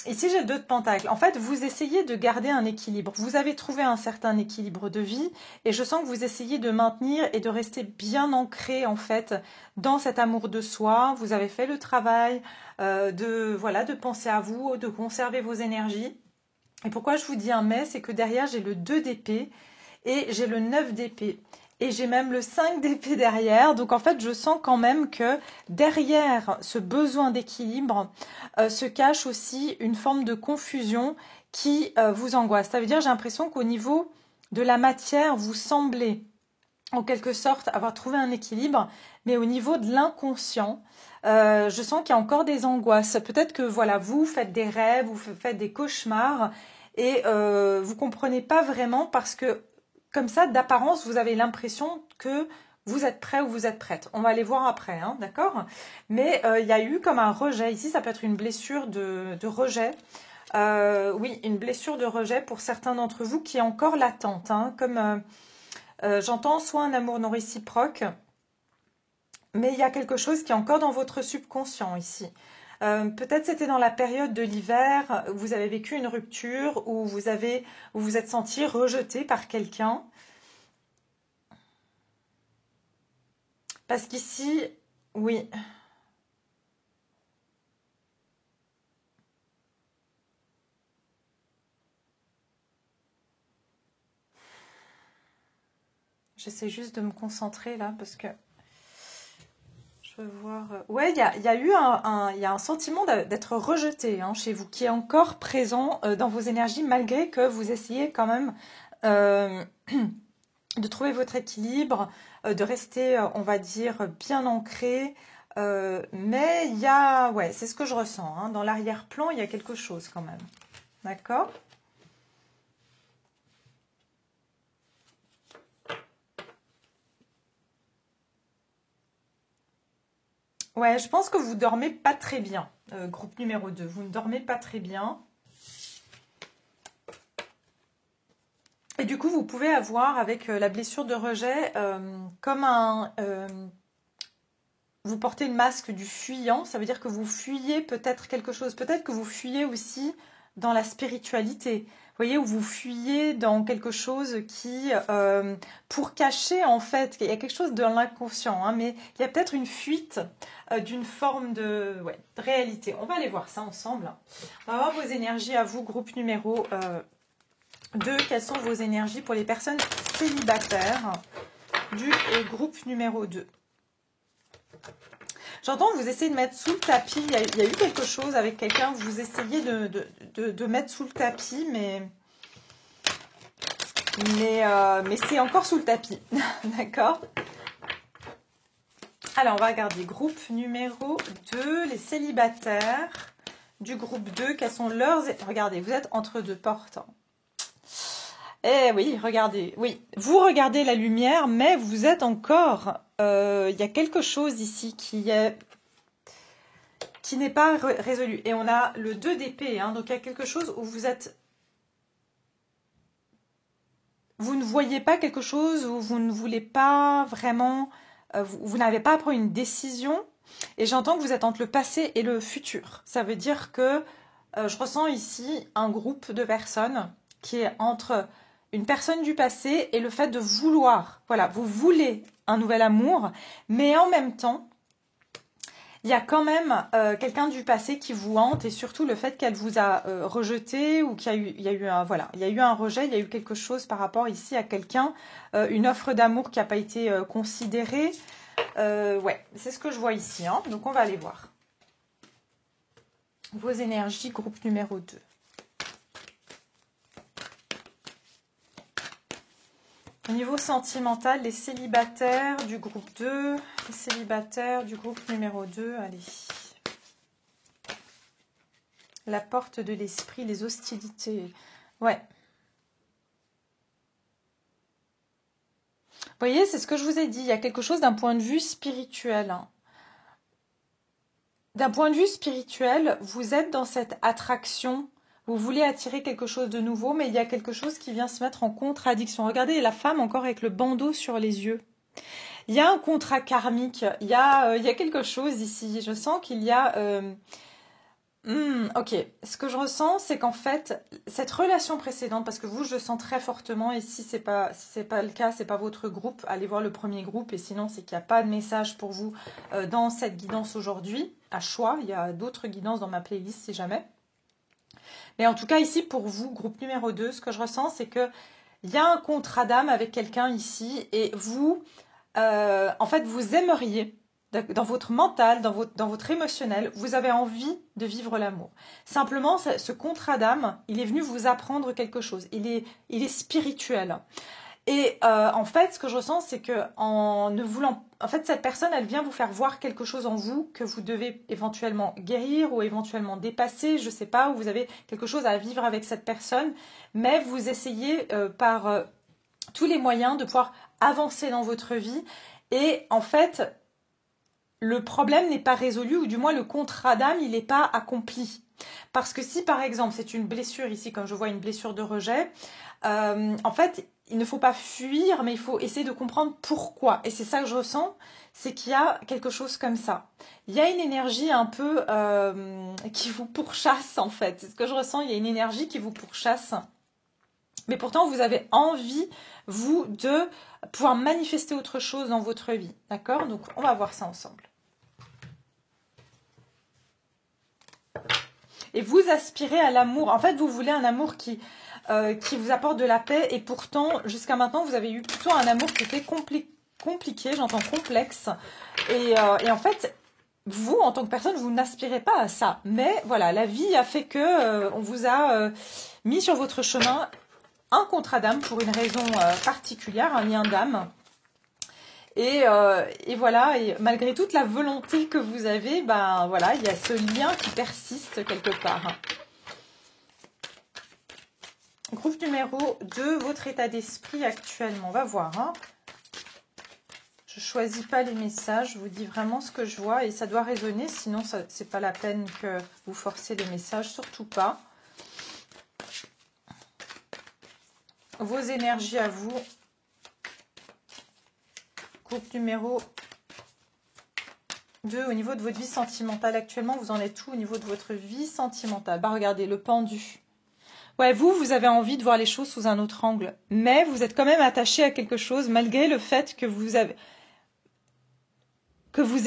Ici, j'ai le 2 de Pentacle. En fait, vous essayez de garder un équilibre. Vous avez trouvé un certain équilibre de vie et je sens que vous essayez de maintenir et de rester bien ancré, en fait, dans cet amour de soi. Vous avez fait le travail de penser à vous, de conserver vos énergies. Et pourquoi je vous dis un mais, c'est que derrière, j'ai le 2 d'épée et j'ai le 9 d'épée. Et j'ai même le 5 d'épée derrière. Donc en fait, je sens quand même que derrière ce besoin d'équilibre se cache aussi une forme de confusion qui vous angoisse. Ça veut dire, j'ai l'impression qu'au niveau de la matière, vous semblez en quelque sorte avoir trouvé un équilibre, mais au niveau de l'inconscient, je sens qu'il y a encore des angoisses. Peut-être que voilà, vous faites des rêves, vous faites des cauchemars et vous comprenez pas vraiment parce que comme ça, d'apparence, vous avez l'impression que vous êtes prêt ou vous êtes prête. On va aller voir après, hein, d'accord? Mais il y a eu comme un rejet. Ici, ça peut être une blessure de rejet. Oui, une blessure de rejet pour certains d'entre vous qui est encore latente. Hein, comme j'entends soit un amour non réciproque, mais il y a quelque chose qui est encore dans votre subconscient ici. Peut-être c'était dans la période de l'hiver, vous avez vécu une rupture ou vous vous êtes senti rejeté par quelqu'un. Parce qu'ici, oui, j'essaie juste de me concentrer là parce que je veux voir. Ouais, il y a eu il y a un sentiment d'être rejeté hein, chez vous qui est encore présent dans vos énergies malgré que vous essayez quand même euh, de trouver votre équilibre, de rester, on va dire, bien ancré. Mais il y a, ouais, c'est ce que je ressens. Hein, dans l'arrière-plan, il y a quelque chose quand même. D'accord? Ouais, je pense que vous dormez pas très bien, groupe numéro 2. Vous ne dormez pas très bien. Et du coup, vous pouvez avoir avec la blessure de rejet comme vous portez le masque du fuyant. Ça veut dire que vous fuyez peut-être quelque chose. Peut-être que vous fuyez aussi dans la spiritualité. Vous voyez, où vous fuyez dans quelque chose qui, pour cacher en fait, il y a quelque chose dans l'inconscient, hein, mais il y a peut-être une fuite d'une forme ouais, de réalité. On va aller voir ça ensemble. On va voir vos énergies à vous, groupe numéro 2. Quelles sont vos énergies pour les personnes célibataires du groupe numéro 2? J'entends que vous essayez de mettre sous le tapis. Il y a eu quelque chose avec quelqu'un que vous essayez de mettre sous le tapis, mais c'est encore sous le tapis. D'accord? Alors, on va regarder. Groupe numéro 2, les célibataires du groupe 2. Quelles sont leurs... Regardez, vous êtes entre deux portes. Eh oui, regardez. Oui, vous regardez la lumière, mais vous êtes encore... Il y a quelque chose ici qui n'est pas résolu. Et on a le 2 d'épée, hein, donc il y a quelque chose où vous êtes vous ne voyez pas quelque chose ou vous ne voulez pas vraiment, vous n'avez pas à prendre une décision. Et j'entends que vous êtes entre le passé et le futur. Ça veut dire que je ressens ici un groupe de personnes qui est entre une personne du passé et le fait de vouloir. Voilà, vous voulez un nouvel amour, mais en même temps, il y a quand même quelqu'un du passé qui vous hante et surtout le fait qu'elle vous a rejeté ou il y a eu un, voilà, il y a eu un rejet, il y a eu quelque chose par rapport ici à quelqu'un, une offre d'amour qui n'a pas été considérée. Ouais, c'est ce que je vois ici, hein. Donc on va aller voir. Vos énergies, groupe numéro 2. Au niveau sentimental, les célibataires du groupe 2, les célibataires du groupe numéro 2, allez. La porte de l'esprit, les hostilités. Ouais. Vous voyez, c'est ce que je vous ai dit. Il y a quelque chose d'un point de vue spirituel. D'un point de vue spirituel, vous êtes dans cette attraction. Vous voulez attirer quelque chose de nouveau, mais il y a quelque chose qui vient se mettre en contradiction. Regardez la femme encore avec le bandeau sur les yeux. Il y a un contrat karmique. Il y a quelque chose ici. Je sens qu'il y a... ok, ce que je ressens, c'est qu'en fait, cette relation précédente, parce que vous, je le sens très fortement, et si c'est pas le cas, c'est pas votre groupe, allez voir le premier groupe, et sinon c'est qu'il n'y a pas de message pour vous dans cette guidance aujourd'hui, à choix. Il y a d'autres guidances dans ma playlist si jamais. Mais en tout cas, ici, pour vous, groupe numéro 2, ce que je ressens, c'est que il y a un contrat d'âme avec quelqu'un ici, et vous, en fait, vous aimeriez dans votre mental, dans votre émotionnel, vous avez envie de vivre l'amour. Simplement, ce contrat d'âme, il est venu vous apprendre quelque chose. Il est spirituel. Et en fait, ce que je ressens, c'est que en fait, cette personne, elle vient vous faire voir quelque chose en vous que vous devez éventuellement guérir ou éventuellement dépasser. Je sais pas, ou vous avez quelque chose à vivre avec cette personne, mais vous essayez par tous les moyens de pouvoir avancer dans votre vie. Et en fait, le problème n'est pas résolu, ou du moins le contrat d'âme, il n'est pas accompli. Parce que si par exemple c'est une blessure ici, comme je vois une blessure de rejet, en fait il ne faut pas fuir, mais il faut essayer de comprendre pourquoi. Et c'est ça que je ressens, c'est qu'il y a quelque chose comme ça. Il y a une énergie un peu qui vous pourchasse en fait. C'est ce que je ressens, il y a une énergie qui vous pourchasse. Mais pourtant, vous avez envie, vous, de pouvoir manifester autre chose dans votre vie. D'accord? Donc, on va voir ça ensemble. Et vous aspirez à l'amour. En fait, vous voulez un amour qui vous apporte de la paix. Et pourtant, jusqu'à maintenant, vous avez eu plutôt un amour qui était compliqué, j'entends complexe. Et en fait, vous, en tant que personne, vous n'aspirez pas à ça. Mais voilà, la vie a fait que on vous a mis sur votre chemin un contrat d'âme pour une raison particulière, un lien d'âme. Et voilà, et malgré toute la volonté que vous avez, ben voilà, il y a ce lien qui persiste quelque part. Groupe numéro 2, votre état d'esprit actuellement. On va voir. Hein. Je ne choisis pas les messages, je vous dis vraiment ce que je vois et ça doit résonner, sinon ce n'est pas la peine que vous forcez les messages, surtout pas. Vos énergies à vous. Groupe numéro 2, au niveau de votre vie sentimentale. Actuellement, vous en êtes où au niveau de votre vie sentimentale? Bah, regardez, le pendu. Ouais, vous avez envie de voir les choses sous un autre angle. Mais vous êtes quand même attaché à quelque chose, malgré le fait que vous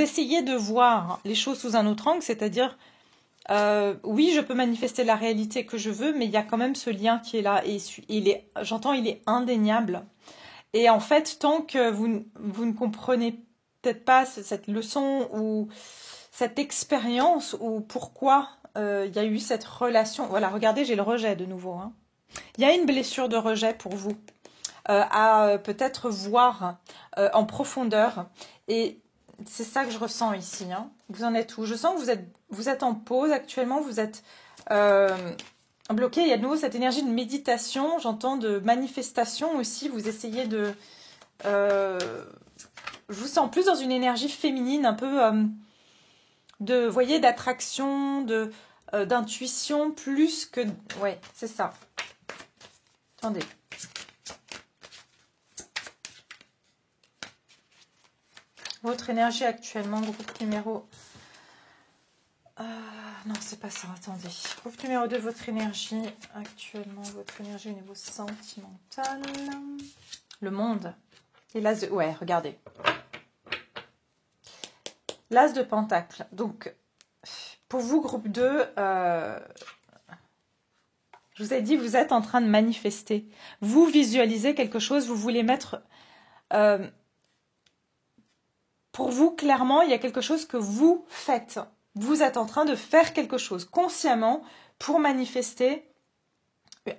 essayez de voir les choses sous un autre angle. C'est-à-dire, oui, je peux manifester la réalité que je veux, mais il y a quand même ce lien qui est là. Et j'entends, il est indéniable. Et en fait, tant que vous ne comprenez peut-être pas cette leçon ou cette expérience ou pourquoi il y a eu cette relation. Voilà, regardez, j'ai le rejet de nouveau. Hein. Il y a une blessure de rejet pour vous à peut-être voir en profondeur. Et c'est ça que je ressens ici. Hein. Vous en êtes où? Je sens que vous êtes en pause actuellement, vous êtes bloqué. Il y a de nouveau cette énergie de méditation, j'entends de manifestation aussi. Vous essayez de... je vous sens plus dans une énergie féminine, un peu vous voyez, d'attraction, d'intuition, plus que... Ouais, c'est ça. Attendez. Votre énergie actuellement, groupe numéro... non, c'est pas ça, attendez. Groupe numéro 2, votre énergie actuellement, votre énergie au niveau sentimental. Le monde. Et l'as de... Ouais, regardez. L'as de pentacle. Donc, pour vous, groupe 2, je vous ai dit, vous êtes en train de manifester. Vous visualisez quelque chose, vous voulez mettre... pour vous, clairement, il y a quelque chose que vous faites. Vous êtes en train de faire quelque chose consciemment pour manifester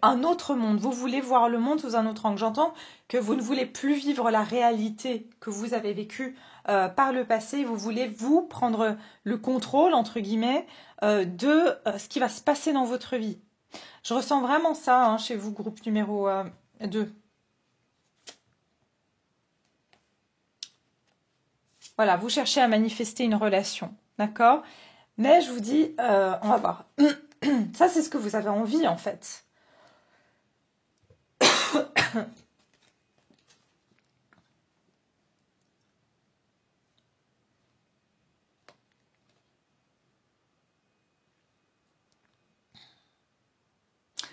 un autre monde. Vous voulez voir le monde sous un autre angle. J'entends que vous ne voulez plus vivre la réalité que vous avez vécue par le passé. Vous voulez, vous, prendre le contrôle, entre guillemets, de ce qui va se passer dans votre vie. Je ressens vraiment ça hein, chez vous, groupe numéro 2. Voilà, vous cherchez à manifester une relation, d'accord? Mais je vous dis, on va voir. Ça, c'est ce que vous avez envie, en fait.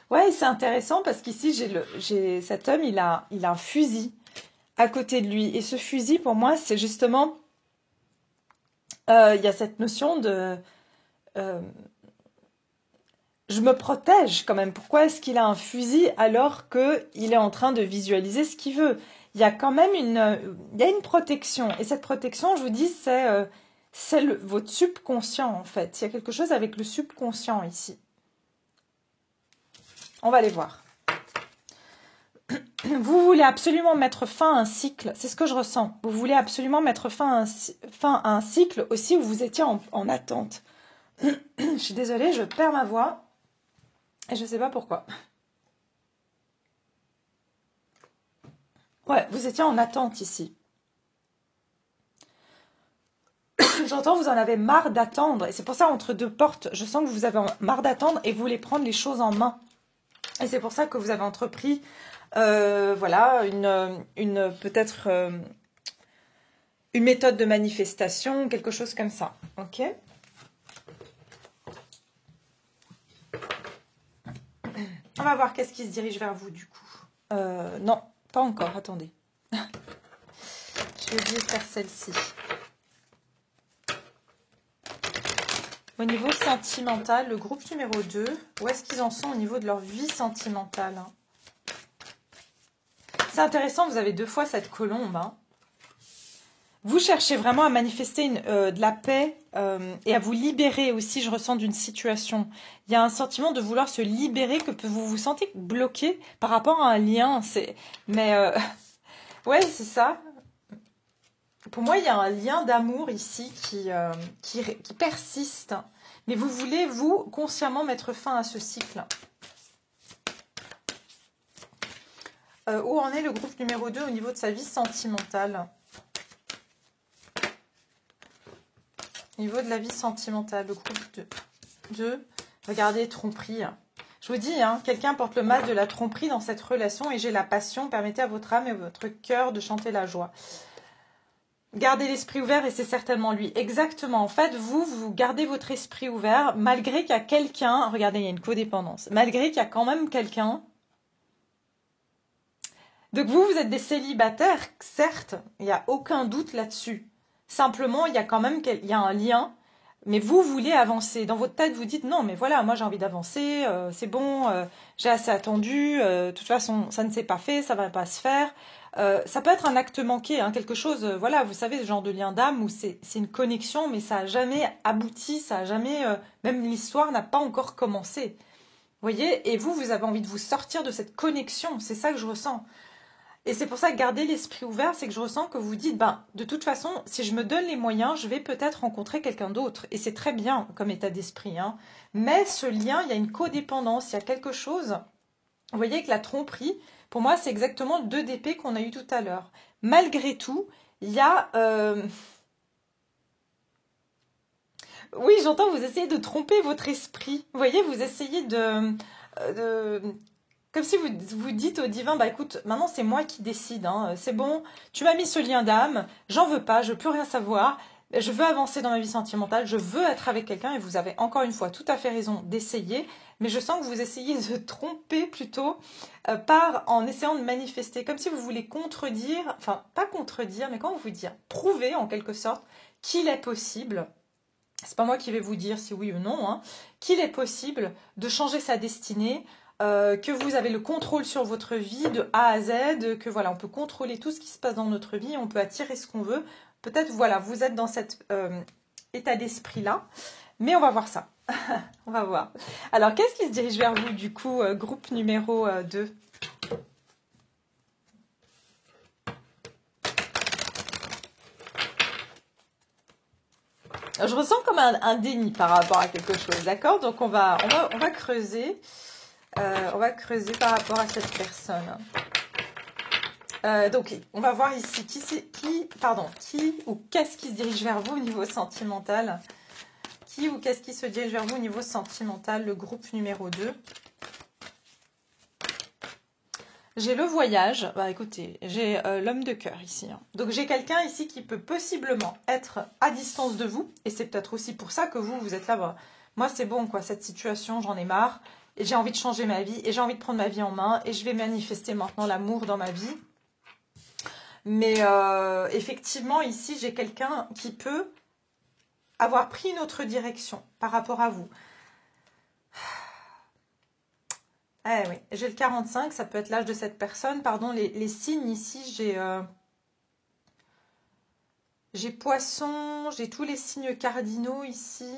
Ouais, c'est intéressant parce qu'ici, j'ai cet homme, il a un fusil à côté de lui. Et ce fusil, pour moi, c'est justement... il y a cette notion de... je me protège quand même. Pourquoi est-ce qu'il a un fusil alors qu'il est en train de visualiser ce qu'il veut? Il y a quand même il y a une protection. Et cette protection, je vous dis, c'est votre subconscient, en fait. Il y a quelque chose avec le subconscient ici. On va aller voir. Vous voulez absolument mettre fin à un cycle. C'est ce que je ressens. Vous voulez absolument mettre fin à un cycle aussi où vous étiez en attente. Je suis désolée, je perds ma voix. Et je ne sais pas pourquoi. Ouais, vous étiez en attente ici. J'entends, vous en avez marre d'attendre. Et c'est pour ça, entre deux portes, je sens que vous avez marre d'attendre et vous voulez prendre les choses en main. Et c'est pour ça que vous avez entrepris, voilà, peut-être une méthode de manifestation, quelque chose comme ça. Ok? On va voir qu'est-ce qui se dirige vers vous, du coup. Non, pas encore, attendez. Je vais oublier de faire celle-ci. Au niveau sentimental, le groupe numéro 2, où est-ce qu'ils en sont au niveau de leur vie sentimentale? C'est intéressant, vous avez deux fois cette colombe. Hein. Vous cherchez vraiment à manifester de la paix et à vous libérer aussi, je ressens, d'une situation. Il y a un sentiment de vouloir se libérer, que vous vous sentez bloqué par rapport à un lien. Mais ouais, c'est ça. Pour moi, il y a un lien d'amour ici qui persiste. Mais vous voulez, vous, consciemment mettre fin à ce cycle. Où en est le groupe numéro 2 au niveau de sa vie sentimentale? Au niveau de la vie sentimentale, le groupe 2, regardez, tromperie. Je vous dis, hein, quelqu'un porte le masque de la tromperie dans cette relation et j'ai la passion. Permettez à votre âme et à votre cœur de chanter la joie. Gardez l'esprit ouvert et c'est certainement lui. Exactement. En fait, vous gardez votre esprit ouvert malgré qu'il y a quelqu'un... Regardez, il y a une codépendance. Malgré qu'il y a quand même quelqu'un... Donc vous êtes des célibataires, certes. Il n'y a aucun doute là-dessus. Simplement, il y a quand même un lien. Mais vous voulez avancer. Dans votre tête, vous dites non, mais voilà, moi j'ai envie d'avancer. C'est bon, j'ai assez attendu. De toute façon, ça ne s'est pas fait, ça ne va pas se faire. Ça peut être un acte manqué, hein, quelque chose, voilà, vous savez, ce genre de lien d'âme où c'est une connexion, mais ça n'a jamais abouti, ça n'a jamais, même l'histoire n'a pas encore commencé. Vous voyez, et vous avez envie de vous sortir de cette connexion, c'est ça que je ressens. Et c'est pour ça que garder l'esprit ouvert, c'est que je ressens que vous dites, ben, de toute façon, si je me donne les moyens, je vais peut-être rencontrer quelqu'un d'autre. Et c'est très bien comme état d'esprit, hein. Mais ce lien, il y a une codépendance, il y a quelque chose. Vous voyez que la tromperie, pour moi, c'est exactement le 2 d'épée qu'on a eu tout à l'heure. Malgré tout, il y a... Oui, j'entends, vous essayez de tromper votre esprit. Vous voyez, vous essayez de Comme si vous dites au divin, bah écoute, maintenant c'est moi qui décide, hein, c'est bon, tu m'as mis ce lien d'âme, j'en veux pas, je veux plus rien savoir, je veux avancer dans ma vie sentimentale, je veux être avec quelqu'un et vous avez encore une fois tout à fait raison d'essayer, mais je sens que vous essayez de tromper plutôt en essayant de manifester, comme si vous voulez contredire, enfin pas contredire, mais comment vous dire, prouver en quelque sorte qu'il est possible. C'est pas moi qui vais vous dire si oui ou non, hein, qu'il est possible de changer sa destinée, que vous avez le contrôle sur votre vie de A à Z, que voilà, on peut contrôler tout ce qui se passe dans notre vie, on peut attirer ce qu'on veut. Peut-être, voilà, vous êtes dans cet état d'esprit-là, mais on va voir ça. On va voir. Alors, qu'est-ce qui se dirige vers vous, du coup, groupe numéro 2? Je ressens comme un déni par rapport à quelque chose, d'accord? Donc, on va creuser. On va creuser par rapport à cette personne. Donc, on va voir ici qui ou qu'est-ce qui se dirige vers vous au niveau sentimental. Qui ou qu'est-ce qui se dirige vers vous au niveau sentimental, le groupe numéro 2. J'ai le voyage. Bah écoutez, j'ai l'homme de cœur ici, hein. Donc j'ai quelqu'un ici qui peut possiblement être à distance de vous. Et c'est peut-être aussi pour ça que vous êtes là. Bah, moi c'est bon quoi, cette situation, j'en ai marre. Et j'ai envie de changer ma vie. Et j'ai envie de prendre ma vie en main. Et je vais manifester maintenant l'amour dans ma vie. Mais effectivement ici j'ai quelqu'un qui peut avoir pris une autre direction par rapport à vous. Eh oui, j'ai le 45, ça peut être l'âge de cette personne. Pardon, les signes ici, j'ai poisson, j'ai tous les signes cardinaux ici.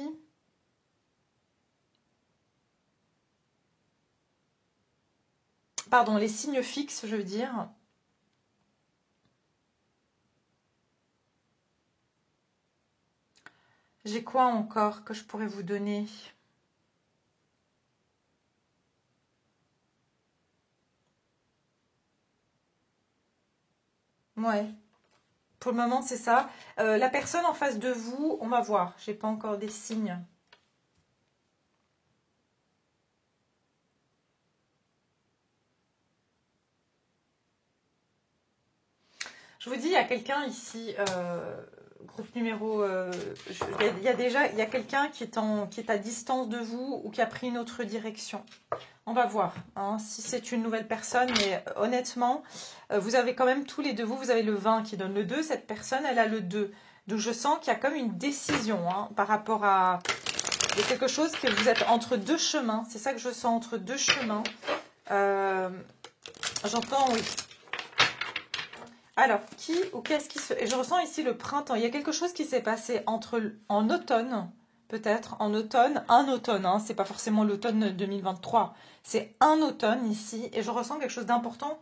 Pardon, les signes fixes, je veux dire. J'ai quoi encore que je pourrais vous donner ? Ouais, pour le moment, c'est ça. La personne en face de vous, on va voir. J'ai pas encore des signes. Je vous dis, il y a quelqu'un ici, groupe numéro... il y a quelqu'un qui est à distance de vous ou qui a pris une autre direction. On va voir hein, si c'est une nouvelle personne, mais honnêtement, vous avez quand même tous les deux. Vous avez le 20 qui donne le 2, cette personne, elle a le 2. Donc je sens qu'il y a comme une décision hein, par rapport à... Il y a quelque chose que vous êtes entre deux chemins. C'est ça que je sens, entre deux chemins. J'entends, oui. Alors, qui ou qu'est-ce qui se... Et je ressens ici le printemps. Il y a quelque chose qui s'est passé en automne, peut-être, en automne, un automne, hein, c'est pas forcément l'automne 2023, c'est un automne ici, et je ressens quelque chose d'important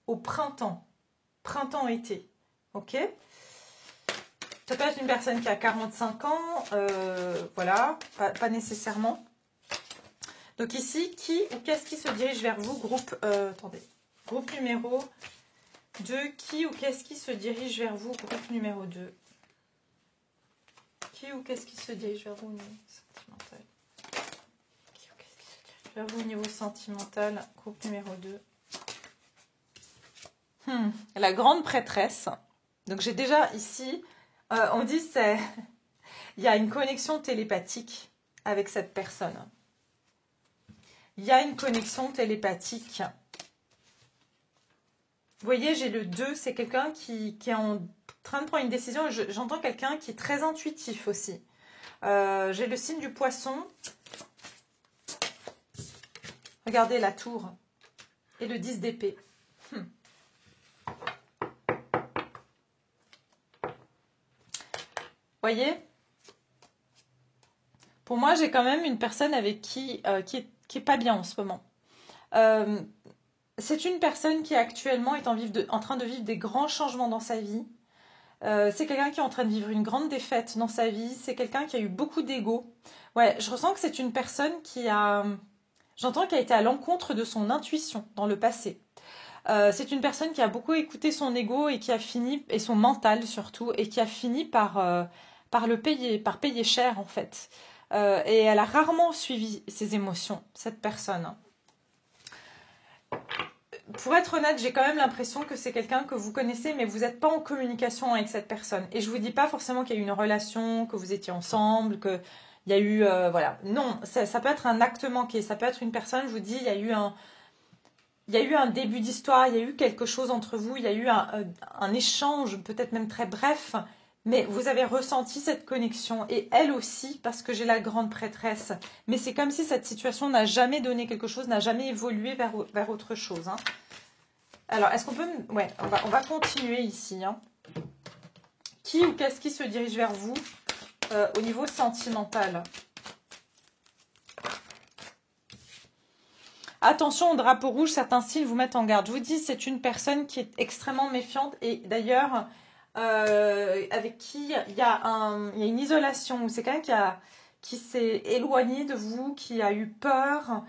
au printemps, printemps-été, ok? Ça peut être une personne qui a 45 ans, voilà, pas nécessairement. Donc ici, qui ou qu'est-ce qui se dirige vers vous, groupe, attendez, groupe numéro 2, qui ou qu'est-ce qui se dirige vers vous, groupe numéro 2? Qui ou qu'est-ce qui se dirige vers vous au niveau sentimental? Qui ou qu'est-ce qui se dirige vers vous au niveau sentimental, groupe numéro 2? La grande prêtresse. Donc j'ai déjà ici, on dit c'est, il y a une connexion télépathique avec cette personne. Il y a une connexion télépathique. Vous voyez, j'ai le 2, c'est quelqu'un qui est en train de prendre une décision. J'entends quelqu'un qui est très intuitif aussi. J'ai le signe du poisson. Regardez la tour et le 10 d'épée. Voyez, pour moi, j'ai quand même une personne avec qui est pas bien en ce moment. C'est une personne qui actuellement est en train de vivre des grands changements dans sa vie. C'est quelqu'un qui est en train de vivre une grande défaite dans sa vie. C'est quelqu'un qui a eu beaucoup d'ego. Ouais, je ressens que c'est une personne j'entends qu'elle a été à l'encontre de son intuition dans le passé. C'est une personne qui a beaucoup écouté son ego et qui a fini, et son mental surtout, et qui a fini par payer cher en fait. Et elle a rarement suivi ses émotions, cette personne. pour être honnête, j'ai quand même l'impression que c'est quelqu'un que vous connaissez, mais vous n'êtes pas en communication avec cette personne. Et je vous dis pas forcément qu'il y a eu une relation, que vous étiez ensemble, que il y a eu, voilà. Non, ça peut être un acte manqué, ça peut être une personne, je vous dis, il y a eu un début d'histoire, il y a eu quelque chose entre vous, il y a eu un échange, peut-être même très bref, mais vous avez ressenti cette connexion, et elle aussi, parce que j'ai la grande prêtresse. Mais c'est comme si cette situation n'a jamais donné quelque chose, n'a jamais évolué vers autre chose. Hein. Alors, est-ce qu'on peut... Ouais, on va continuer ici. Hein. Qui ou qu'est-ce qui se dirige vers vous au niveau sentimental? Attention au drapeau rouge, certains signes vous mettent en garde. Je vous dis, c'est une personne qui est extrêmement méfiante et d'ailleurs, avec qui il y a une isolation. C'est quelqu'un qui s'est éloigné de vous, qui a eu peur.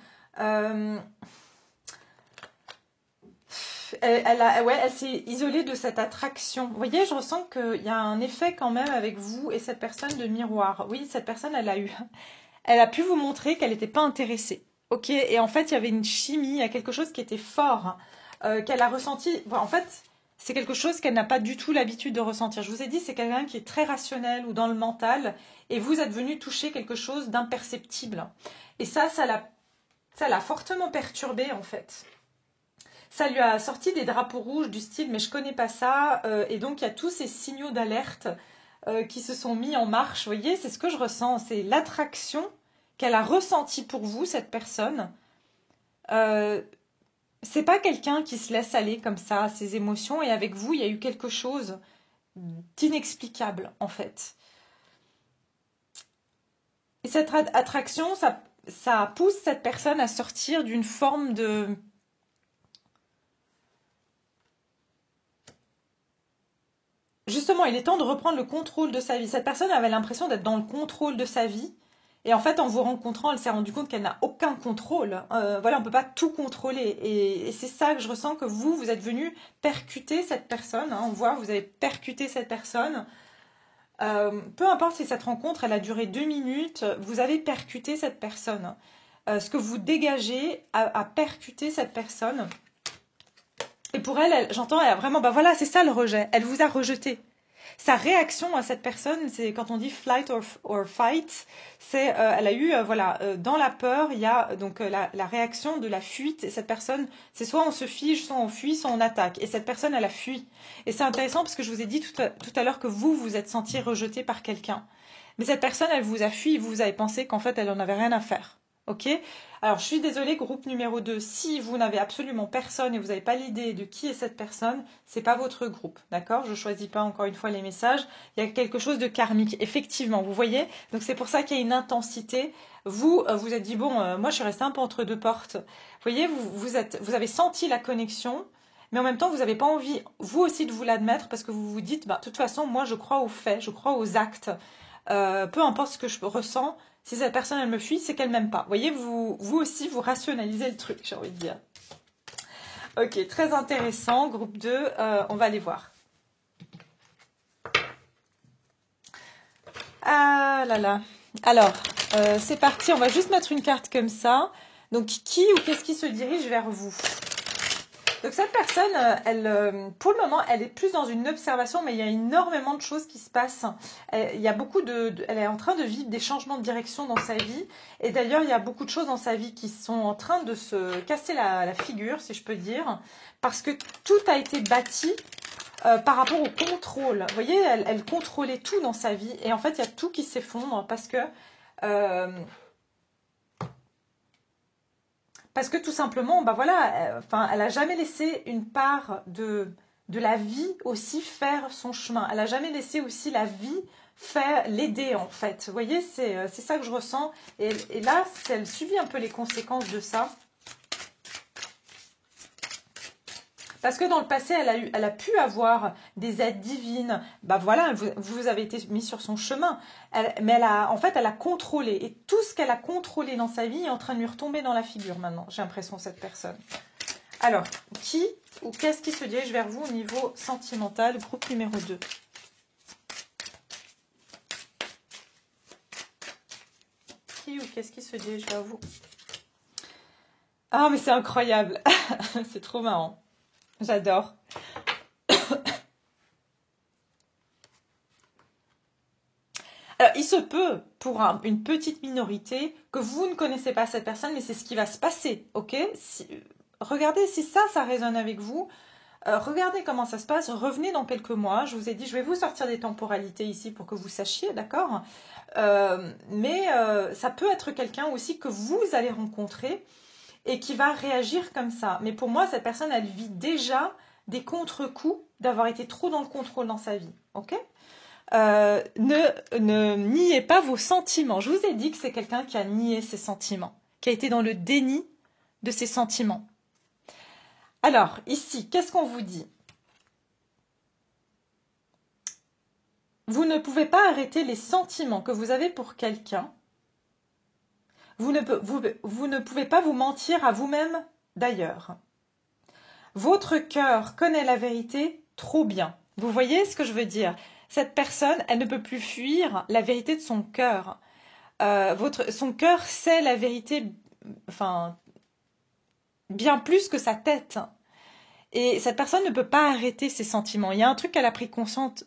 Elle s'est isolée de cette attraction. Vous voyez, je ressens qu'il y a un effet quand même avec vous et cette personne de miroir. Oui, cette personne, elle a pu vous montrer qu'elle n'était pas intéressée. Ok, et en fait, il y avait une chimie, il y a quelque chose qui était fort, qu'elle a ressenti. Bon, en fait, c'est quelque chose qu'elle n'a pas du tout l'habitude de ressentir. Je vous ai dit, c'est quelqu'un qui est très rationnel ou dans le mental, et vous êtes venu toucher quelque chose d'imperceptible. Et ça l'a fortement perturbée, en fait. Ça lui a sorti des drapeaux rouges du style, mais je connais pas ça. Et donc, il y a tous ces signaux d'alerte qui se sont mis en marche. Vous voyez, c'est ce que je ressens. C'est l'attraction qu'elle a ressentie pour vous, cette personne. C'est pas quelqu'un qui se laisse aller comme ça à ses émotions. Et avec vous, il y a eu quelque chose d'inexplicable, en fait. Et cette attraction, ça pousse cette personne à sortir d'une forme de... Justement, il est temps de reprendre le contrôle de sa vie. Cette personne avait l'impression d'être dans le contrôle de sa vie. Et en fait, en vous rencontrant, elle s'est rendue compte qu'elle n'a aucun contrôle. Voilà, on ne peut pas tout contrôler. Et c'est ça que je ressens que vous êtes venu percuter cette personne. Hein. On voit, vous avez percuté cette personne. Peu importe si cette rencontre, elle a duré 2 minutes, vous avez percuté cette personne. Ce que vous dégagez a percuté cette personne. Et pour elle, j'entends, elle a vraiment, bah voilà, c'est ça le rejet. Elle vous a rejeté. Sa réaction à cette personne, c'est quand on dit flight or fight, c'est, elle a eu, voilà, dans la peur, il y a donc la réaction de la fuite. Et cette personne, c'est soit on se fige, soit on fuit, soit on attaque. Et cette personne, elle a fui. Et c'est intéressant parce que je vous ai dit tout à l'heure que vous êtes senti rejeté par quelqu'un. Mais cette personne, elle vous a fui, vous avez pensé qu'en fait, elle en avait rien à faire. Ok? Alors, je suis désolée, groupe numéro 2, si vous n'avez absolument personne et vous n'avez pas l'idée de qui est cette personne, c'est pas votre groupe, d'accord? Je choisis pas encore une fois les messages. Il y a quelque chose de karmique, effectivement, vous voyez? Donc, c'est pour ça qu'il y a une intensité. Vous êtes dit, bon, moi, je suis restée un peu entre deux portes. Vous voyez, vous avez senti la connexion, mais en même temps, vous n'avez pas envie, vous aussi, de vous l'admettre parce que vous vous dites, bah, de toute façon, moi, je crois aux faits, je crois aux actes. Peu importe ce que je ressens, si cette personne, elle me fuit, c'est qu'elle m'aime pas. Vous voyez, vous aussi, vous rationalisez le truc, j'ai envie de dire. Ok, très intéressant. Groupe 2, on va aller voir. Ah là là. Alors, c'est parti. On va juste mettre une carte comme ça. Donc, qui ou qu'est-ce qui se dirige vers vous? Donc cette personne, pour le moment, elle est plus dans une observation, mais il y a énormément de choses qui se passent. Il y a elle est en train de vivre des changements de direction dans sa vie. Et d'ailleurs, il y a beaucoup de choses dans sa vie qui sont en train de se casser la figure, si je peux dire, parce que tout a été bâti par rapport au contrôle. Vous voyez, elle contrôlait tout dans sa vie. Et en fait, il y a tout qui s'effondre parce que... Parce que tout simplement, bah voilà, elle a jamais laissé une part de la vie aussi faire son chemin. Elle a jamais laissé aussi la vie faire l'aider en fait. Vous voyez, c'est ça que je ressens. Et là, elle subit un peu les conséquences de ça. Parce que dans le passé, elle a pu avoir des aides divines. Bah voilà, vous avez été mis sur son chemin. Mais en fait, elle a contrôlé. Et tout ce qu'elle a contrôlé dans sa vie est en train de lui retomber dans la figure maintenant. J'ai l'impression, cette personne. Alors, qui ou qu'est-ce qui se dirige vers vous au niveau sentimental? Groupe numéro 2. Qui ou qu'est-ce qui se dirige vers vous? Ah, mais c'est incroyable. C'est trop marrant. J'adore. Alors, il se peut, pour une petite minorité, que vous ne connaissez pas cette personne, mais c'est ce qui va se passer, ok? Regardez si ça résonne avec vous. Regardez comment ça se passe. Revenez dans quelques mois. Je vous ai dit, je vais vous sortir des temporalités ici pour que vous sachiez, d'accord? Mais ça peut être quelqu'un aussi que vous allez rencontrer et qui va réagir comme ça. Mais pour moi, cette personne, elle vit déjà des contre-coups d'avoir été trop dans le contrôle dans sa vie, ok? Ne niez pas vos sentiments. Je vous ai dit que c'est quelqu'un qui a nié ses sentiments, qui a été dans le déni de ses sentiments. Alors, ici, qu'est-ce qu'on vous dit? Vous ne pouvez pas arrêter les sentiments que vous avez pour quelqu'un. Vous ne pouvez pas vous mentir à vous-même d'ailleurs. Votre cœur connaît la vérité trop bien. Vous voyez ce que je veux dire? Cette personne, elle ne peut plus fuir la vérité de son cœur. Son cœur sait la vérité, enfin, bien plus que sa tête. Et cette personne ne peut pas arrêter ses sentiments. Il y a un truc qu'elle a pris conscience,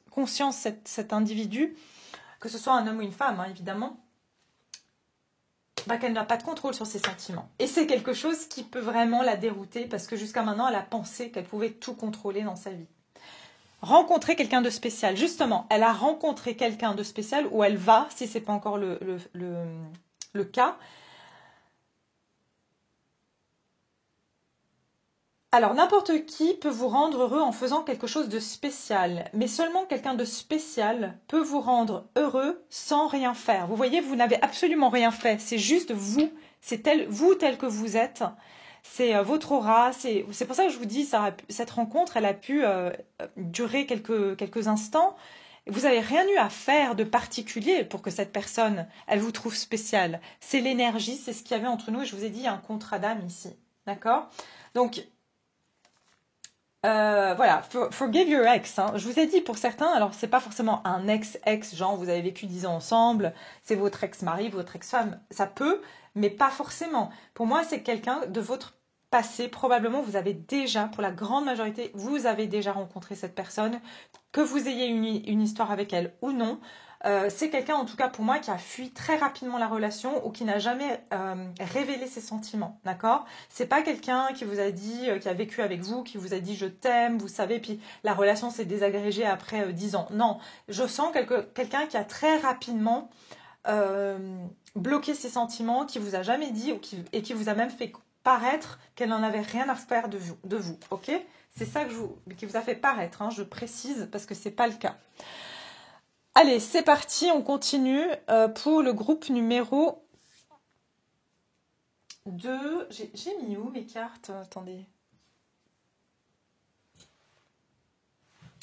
cet individu, que ce soit un homme ou une femme, hein, évidemment, bah, qu'elle n'a pas de contrôle sur ses sentiments. Et c'est quelque chose qui peut vraiment la dérouter, parce que jusqu'à maintenant, elle a pensé qu'elle pouvait tout contrôler dans sa vie. Rencontrer quelqu'un de spécial. Justement, elle a rencontré quelqu'un de spécial, ou elle va, si ce n'est pas encore le cas. Alors, n'importe qui peut vous rendre heureux en faisant quelque chose de spécial, mais seulement quelqu'un de spécial peut vous rendre heureux sans rien faire. Vous voyez, vous n'avez absolument rien fait, c'est juste vous, vous tel que vous êtes, c'est votre aura, c'est pour ça que je vous dis, cette rencontre, elle a pu durer quelques instants. Vous n'avez rien eu à faire de particulier pour que cette personne, elle vous trouve spéciale. C'est l'énergie, c'est ce qu'il y avait entre nous, et je vous ai dit, il y a un contrat d'âme ici, d'accord? Donc, voilà, forgive your ex. Hein. Je vous ai dit pour certains, alors c'est pas forcément un ex-ex, genre vous avez vécu 10 ans ensemble, c'est votre ex-mari, votre ex-femme, ça peut, mais pas forcément. Pour moi, c'est quelqu'un de votre passé, probablement vous avez déjà, pour la grande majorité, vous avez déjà rencontré cette personne, que vous ayez une histoire avec elle ou non. C'est quelqu'un, en tout cas pour moi, qui a fui très rapidement la relation ou qui n'a jamais révélé ses sentiments, d'accord? C'est pas quelqu'un qui vous a dit, qui a vécu avec vous, qui vous a dit je t'aime, vous savez, puis la relation s'est désagrégée après 10 ans. Non, je sens quelqu'un qui a très rapidement bloqué ses sentiments, qui vous a jamais dit et qui vous a même fait paraître qu'elle n'en avait rien à faire de vous, ok? C'est ça qui vous a fait paraître, hein, je précise, parce que c'est pas le cas. Allez, c'est parti, on continue pour le groupe numéro 2. J'ai mis où mes cartes? Attendez.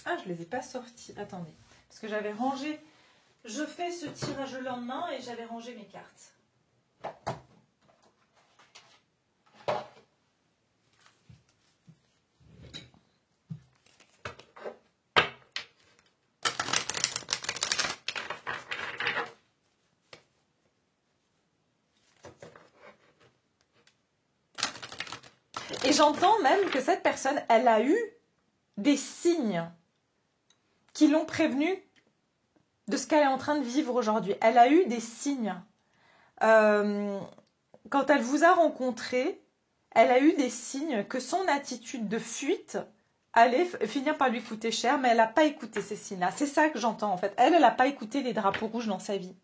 Ah, je les ai pas sorties. Attendez. Parce que j'avais rangé... Je fais ce tirage le lendemain et j'avais rangé mes cartes. Et j'entends même que cette personne, elle a eu des signes qui l'ont prévenue de ce qu'elle est en train de vivre aujourd'hui. Elle a eu des signes. Quand elle vous a rencontré, elle a eu des signes que son attitude de fuite allait finir par lui coûter cher, mais elle n'a pas écouté ces signes-là. C'est ça que j'entends en fait. Elle n'a pas écouté les drapeaux rouges dans sa vie.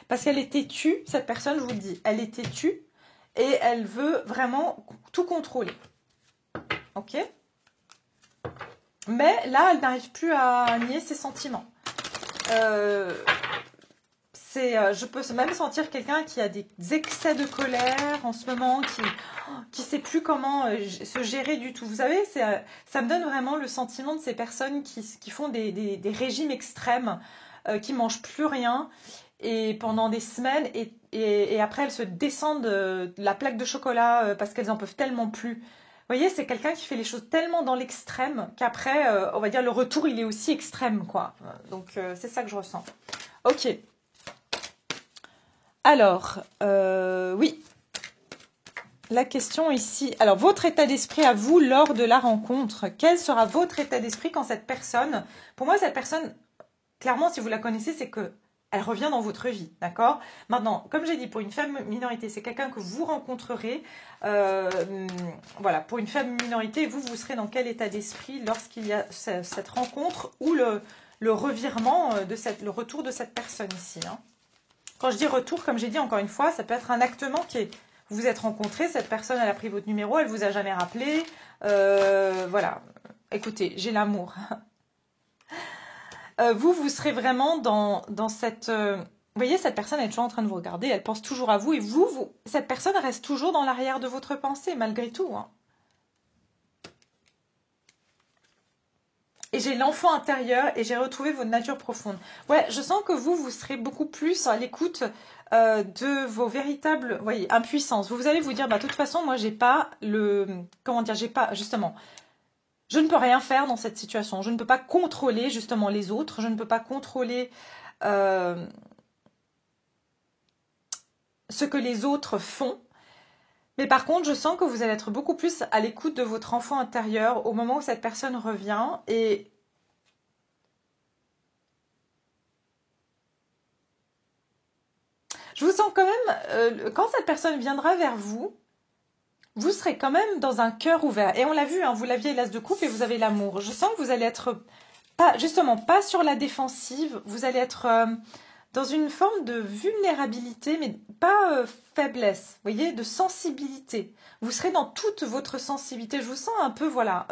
Parce qu'elle est têtue, cette personne, je vous le dis, elle est têtue et elle veut vraiment tout contrôler. Ok? Mais là, elle n'arrive plus à nier ses sentiments. Je peux même sentir quelqu'un qui a des excès de colère en ce moment, qui sait plus comment se gérer du tout. Vous savez, ça me donne vraiment le sentiment de ces personnes qui font des régimes extrêmes, qui mangent plus rien et pendant des semaines et après elles se descendent la plaque de chocolat parce qu'elles en peuvent tellement plus. Vous voyez, c'est quelqu'un qui fait les choses tellement dans l'extrême qu'après, on va dire, le retour, il est aussi extrême, quoi. Donc, c'est ça que je ressens. Ok. Alors, oui. la question ici, alors votre état d'esprit à vous lors de la rencontre, quel sera votre état d'esprit quand cette personne, pour moi cette personne, clairement si vous la connaissez, c'est que elle revient dans votre vie, d'accord? Maintenant, comme j'ai dit, pour une femme minorité, c'est quelqu'un que vous rencontrerez, voilà, pour une femme minorité, vous serez dans quel état d'esprit lorsqu'il y a cette rencontre ou le revirement, le retour de cette personne ici, hein. Quand je dis retour, comme j'ai dit encore une fois, ça peut être un actement qui est... Vous vous êtes rencontrés, cette personne, elle a pris votre numéro, elle vous a jamais rappelé. Voilà. Écoutez, j'ai l'amour. Vous serez vraiment dans cette... vous voyez, cette personne est toujours en train de vous regarder, elle pense toujours à vous. Et cette personne reste toujours dans l'arrière de votre pensée, malgré tout, hein. Et j'ai l'enfant intérieur et j'ai retrouvé votre nature profonde. Ouais, je sens que vous serez beaucoup plus à l'écoute de vos véritables, voyez, impuissances. Vous allez vous dire, bah, de toute façon, moi, j'ai pas comment dire, j'ai pas, justement, je ne peux rien faire dans cette situation. Je ne peux pas contrôler, justement, les autres. Je ne peux pas contrôler ce que les autres font. Mais par contre, je sens que vous allez être beaucoup plus à l'écoute de votre enfant intérieur au moment où cette personne revient. Et je vous sens quand même, quand cette personne viendra vers vous, vous serez quand même dans un cœur ouvert. Et on l'a vu, hein, vous l'aviez l'as de coupe et vous avez l'amour. Je sens que vous allez être, justement, pas sur la défensive. Vous allez être dans une forme de vulnérabilité, mais pas faiblesse, vous voyez, de sensibilité. Vous serez dans toute votre sensibilité. Je vous sens un peu, voilà,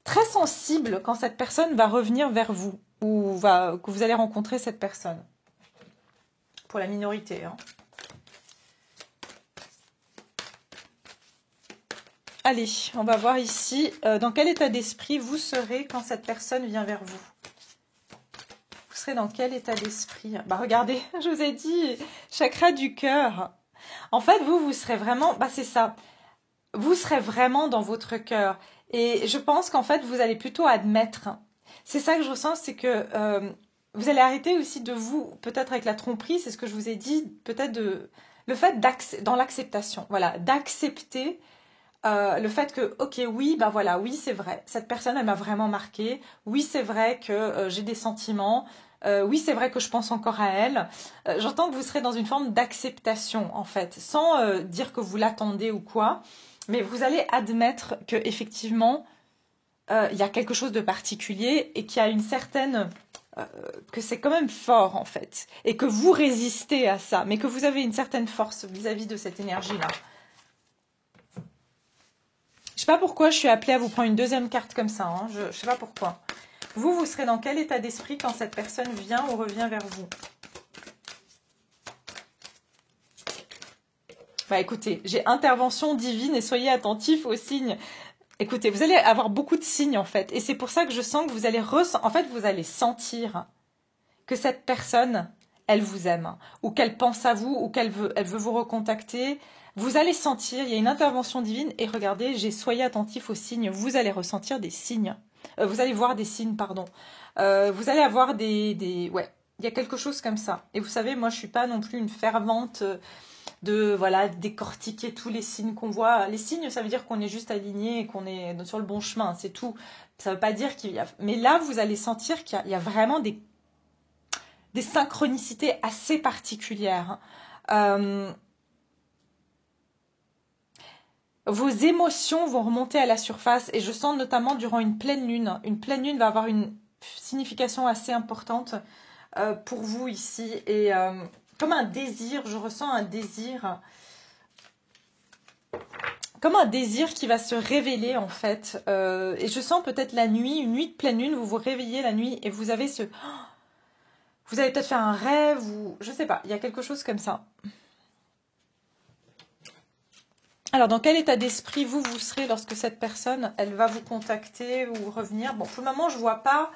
très sensible quand cette personne va revenir vers vous ou que vous allez rencontrer cette personne. Pour la minorité, hein. Allez, on va voir ici dans quel état d'esprit vous serez quand cette personne vient vers vous. Vous serez dans quel état d'esprit? Bah regardez, je vous ai dit, chakra du cœur. En fait, vous serez vraiment, bah c'est ça, vous serez vraiment dans votre cœur. Et je pense qu'en fait, vous allez plutôt admettre. C'est ça que je ressens, c'est que vous allez arrêter aussi de vous, peut-être avec la tromperie, c'est ce que je vous ai dit, peut-être le fait dans l'acceptation, voilà, d'accepter le fait que, ok, oui, ben voilà, oui, c'est vrai, cette personne, elle m'a vraiment marqué, oui, c'est vrai que j'ai des sentiments, oui, c'est vrai que je pense encore à elle. J'entends que vous serez dans une forme d'acceptation, en fait, sans dire que vous l'attendez ou quoi, mais vous allez admettre que effectivement, il y a quelque chose de particulier et qu'il y a une certaine... que c'est quand même fort, en fait, et que vous résistez à ça, mais que vous avez une certaine force vis-à-vis de cette énergie-là. Je sais pas pourquoi je suis appelée à vous prendre une deuxième carte comme ça, hein. Je sais pas pourquoi. Vous serez dans quel état d'esprit quand cette personne vient ou revient vers vous? Bah écoutez, j'ai intervention divine et soyez attentifs aux signes. Écoutez, vous allez avoir beaucoup de signes en fait. Et c'est pour ça que je sens que vous allez vous allez sentir que cette personne, elle vous aime. Ou qu'elle pense à vous, ou elle veut vous recontacter. Vous allez sentir, il y a une intervention divine. Et regardez, soyez attentifs aux signes. Vous allez ressentir des signes. Vous allez voir des signes, pardon. Vous allez avoir ouais, il y a quelque chose comme ça. Et vous savez, moi je suis pas non plus une fervente de voilà décortiquer tous les signes qu'on voit. Les signes, ça veut dire qu'on est juste aligné et qu'on est sur le bon chemin, c'est tout. Ça veut pas dire qu'il y a... Mais là, vous allez sentir qu'il y a vraiment des synchronicités assez particulières. Vos émotions vont remonter à la surface et je sens notamment durant une pleine lune. Une pleine lune va avoir une signification assez importante pour vous ici. Et comme un désir, je ressens un désir... Comme un désir qui va se révéler en fait. Et je sens peut-être la nuit, une nuit de pleine lune, vous vous réveillez la nuit et vous avez ce... Vous avez peut-être fait un rêve ou... Je sais pas, il y a quelque chose comme ça. Alors, dans quel état d'esprit vous serez lorsque cette personne, elle va vous contacter ou revenir? Bon, pour le moment, je vois pas...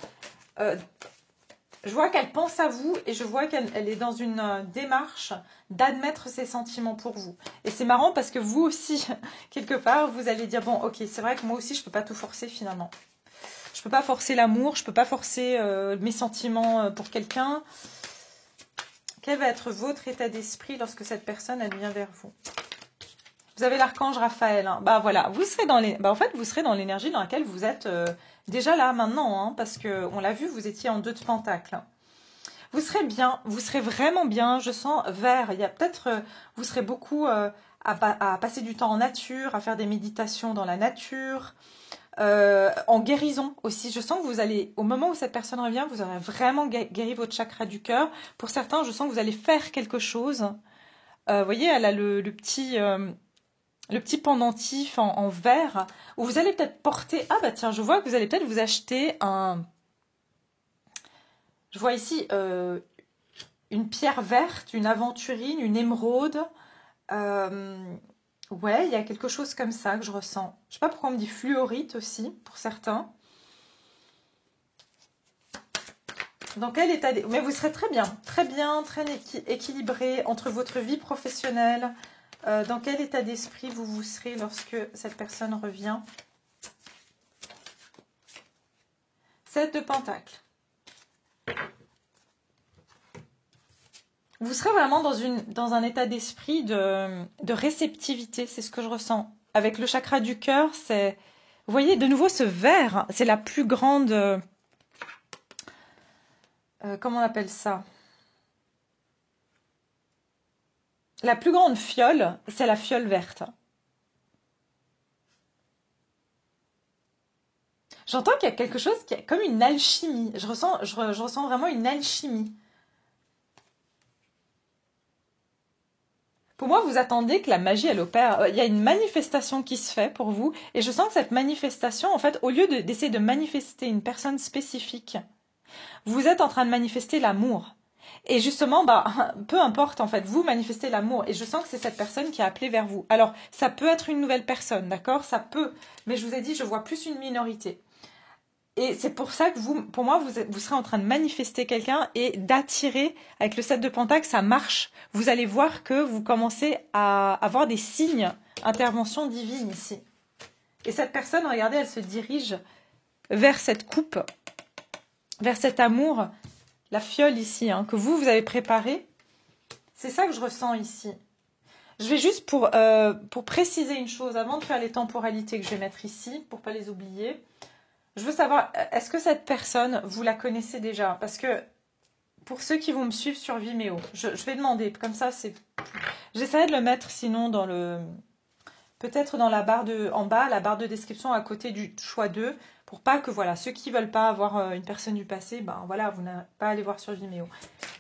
je vois qu'elle pense à vous et je vois qu'elle est dans une démarche d'admettre ses sentiments pour vous. Et c'est marrant parce que vous aussi, quelque part, vous allez dire, bon, ok, c'est vrai que moi aussi, je peux pas tout forcer finalement. Je peux pas forcer l'amour, je peux pas forcer mes sentiments pour quelqu'un. Quel va être votre état d'esprit lorsque cette personne, elle vient vers vous? Vous avez l'archange Raphaël. Hein. Bah voilà, vous serez dans les. Bah en fait, vous serez dans l'énergie dans laquelle vous êtes déjà là maintenant, hein, parce que on l'a vu, vous étiez en 2 de Pentacle. Vous serez bien, vous serez vraiment bien. Je sens vert. Il y a peut-être, vous serez beaucoup à passer du temps en nature, à faire des méditations dans la nature, en guérison aussi. Je sens que vous allez, au moment où cette personne revient, vous aurez vraiment guéri votre chakra du cœur. Pour certains, je sens que vous allez faire quelque chose. Vous voyez, elle a le petit pendentif en verre, où vous allez peut-être porter... Ah bah tiens, je vois que vous allez peut-être vous acheter un... Je vois ici une pierre verte, une aventurine, une émeraude. Ouais, il y a quelque chose comme ça que je ressens. Je sais pas pourquoi on me dit fluorite aussi, pour certains. Dans quel état... Mais vous serez très très équilibré entre votre vie professionnelle. Dans quel état d'esprit vous serez lorsque cette personne revient? 7 de Pentacle. Vous serez vraiment dans un état d'esprit de réceptivité, c'est ce que je ressens. Avec le chakra du cœur, c'est... Vous voyez, de nouveau, ce vert, c'est la plus grande... comment on appelle ça? La plus grande fiole, c'est la fiole verte. J'entends qu'il y a quelque chose qui est comme une alchimie. Je ressens vraiment une alchimie. Pour moi, vous attendez que la magie, elle opère. Il y a une manifestation qui se fait pour vous. Et je sens que cette manifestation, en fait, au lieu d'essayer de manifester une personne spécifique, vous êtes en train de manifester l'amour. Et justement, bah, peu importe, en fait, vous manifestez l'amour. Et je sens que c'est cette personne qui a appelé vers vous. Alors, ça peut être une nouvelle personne, d'accord? Ça peut. Mais je vous ai dit, je vois plus une minorité. Et c'est pour ça que pour moi, vous serez en train de manifester quelqu'un et d'attirer, avec le 7 de Pentacle, ça marche. Vous allez voir que vous commencez à avoir des signes, intervention divine ici. Et cette personne, regardez, elle se dirige vers cette coupe, vers cet amour, la fiole ici, hein, que vous avez préparée. C'est ça que je ressens ici. Je vais juste pour préciser une chose, avant de faire les temporalités que je vais mettre ici, pour ne pas les oublier. Je veux savoir, est-ce que cette personne, vous la connaissez déjà? Parce que pour ceux qui vont me suivre sur Vimeo, je vais demander, comme ça, j'essaierai de le mettre sinon dans le... Peut-être dans la barre en bas, la barre de description à côté du choix 2, pour pas que, voilà, ceux qui veulent pas avoir une personne du passé, ben voilà, vous n'allez pas aller voir sur Vimeo.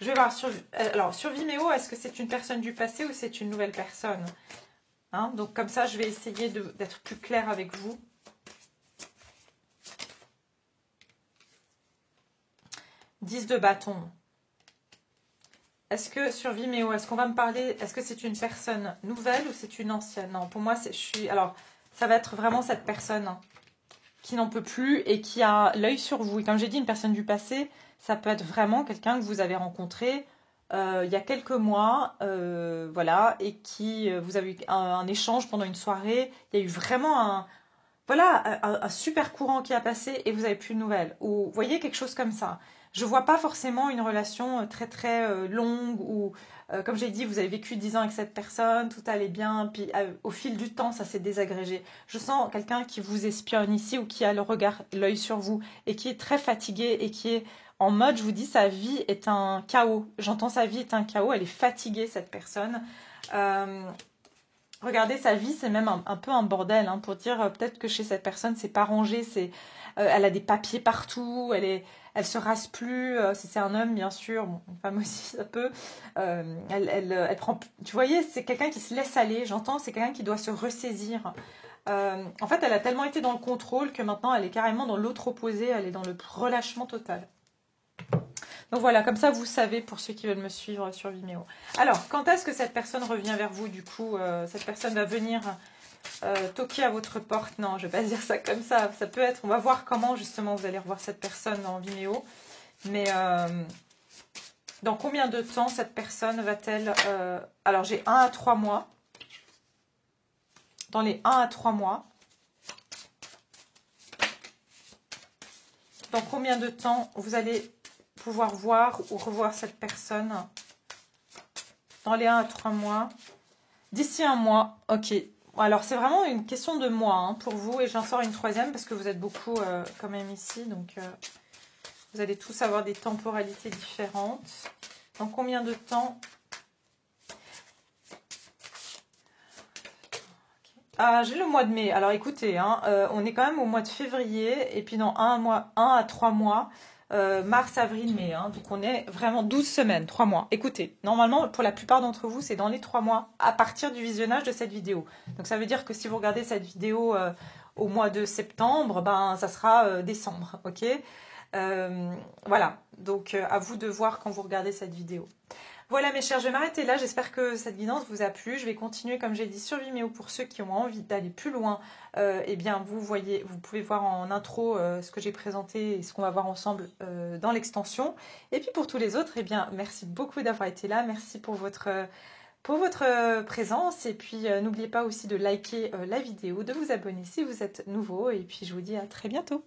Je vais voir alors, sur Vimeo, est-ce que c'est une personne du passé ou c'est une nouvelle personne, hein? Donc comme ça, je vais essayer d'être plus claire avec vous. 10 de bâton. Est-ce que sur Vimeo, est-ce qu'on va me parler, est-ce que c'est une personne nouvelle ou c'est une ancienne? Non, pour moi, alors, ça va être vraiment cette personne qui n'en peut plus et qui a l'œil sur vous. Et comme j'ai dit, une personne du passé, ça peut être vraiment quelqu'un que vous avez rencontré il y a quelques mois, voilà, et qui, vous avez eu un échange pendant une soirée. Il y a eu vraiment un super courant qui a passé et vous n'avez plus de nouvelles. Ou vous voyez quelque chose comme ça. Je ne vois pas forcément une relation très très longue ou, comme j'ai dit, vous avez vécu 10 ans avec cette personne, tout allait bien, puis au fil du temps, ça s'est désagrégé. Je sens quelqu'un qui vous espionne ici ou qui a l'œil sur vous et qui est très fatigué et qui est en mode, je vous dis, sa vie est un chaos. J'entends sa vie est un chaos, elle est fatiguée, cette personne. Regardez, sa vie, c'est même un peu un bordel, hein, pour dire peut-être que chez cette personne, c'est pas rangé, elle a des papiers partout, elle se rase plus, si c'est un homme, bien sûr, bon, une femme aussi, ça peut. Elle prend, tu voyez, c'est quelqu'un qui se laisse aller, j'entends, c'est quelqu'un qui doit se ressaisir. En fait, elle a tellement été dans le contrôle que maintenant, elle est carrément dans l'autre opposé, elle est dans le relâchement total. Donc voilà, comme ça vous savez pour ceux qui veulent me suivre sur Vimeo. Alors, quand est-ce que cette personne revient vers vous? Du coup, cette personne va venir toquer à votre porte. Non, je ne vais pas dire ça comme ça. Ça peut être, on va voir comment justement vous allez revoir cette personne en Vimeo. Mais dans combien de temps cette personne va-t-elle... alors j'ai 1 à 3 mois. Dans les 1 à 3 mois. Dans combien de temps vous allez pouvoir voir ou revoir cette personne? Dans les 1 à 3 mois. D'ici 1 mois, ok. Alors, c'est vraiment une question de mois hein, pour vous. Et j'en sors une troisième parce que vous êtes beaucoup quand même ici. Donc, vous allez tous avoir des temporalités différentes. Dans combien de temps? Ah, j'ai le mois de mai. Alors écoutez, hein, on est quand même au mois de février. Et puis dans 1 à 3 mois, mars, avril, mai. Hein, donc on est vraiment 12 semaines, 3 mois. Écoutez, normalement, pour la plupart d'entre vous, c'est dans les 3 mois à partir du visionnage de cette vidéo. Donc ça veut dire que si vous regardez cette vidéo au mois de septembre, ben ça sera décembre. Ok. Voilà. Donc à vous de voir quand vous regardez cette vidéo. Voilà mes chers, je vais m'arrêter là. J'espère que cette guidance vous a plu. Je vais continuer, comme j'ai dit, sur Vimeo pour ceux qui ont envie d'aller plus loin. Eh bien, vous pouvez voir en intro ce que j'ai présenté et ce qu'on va voir ensemble dans l'extension. Et puis pour tous les autres, eh bien, merci beaucoup d'avoir été là. Merci pour votre présence. Et puis, n'oubliez pas aussi de liker la vidéo, de vous abonner si vous êtes nouveau. Et puis, je vous dis à très bientôt.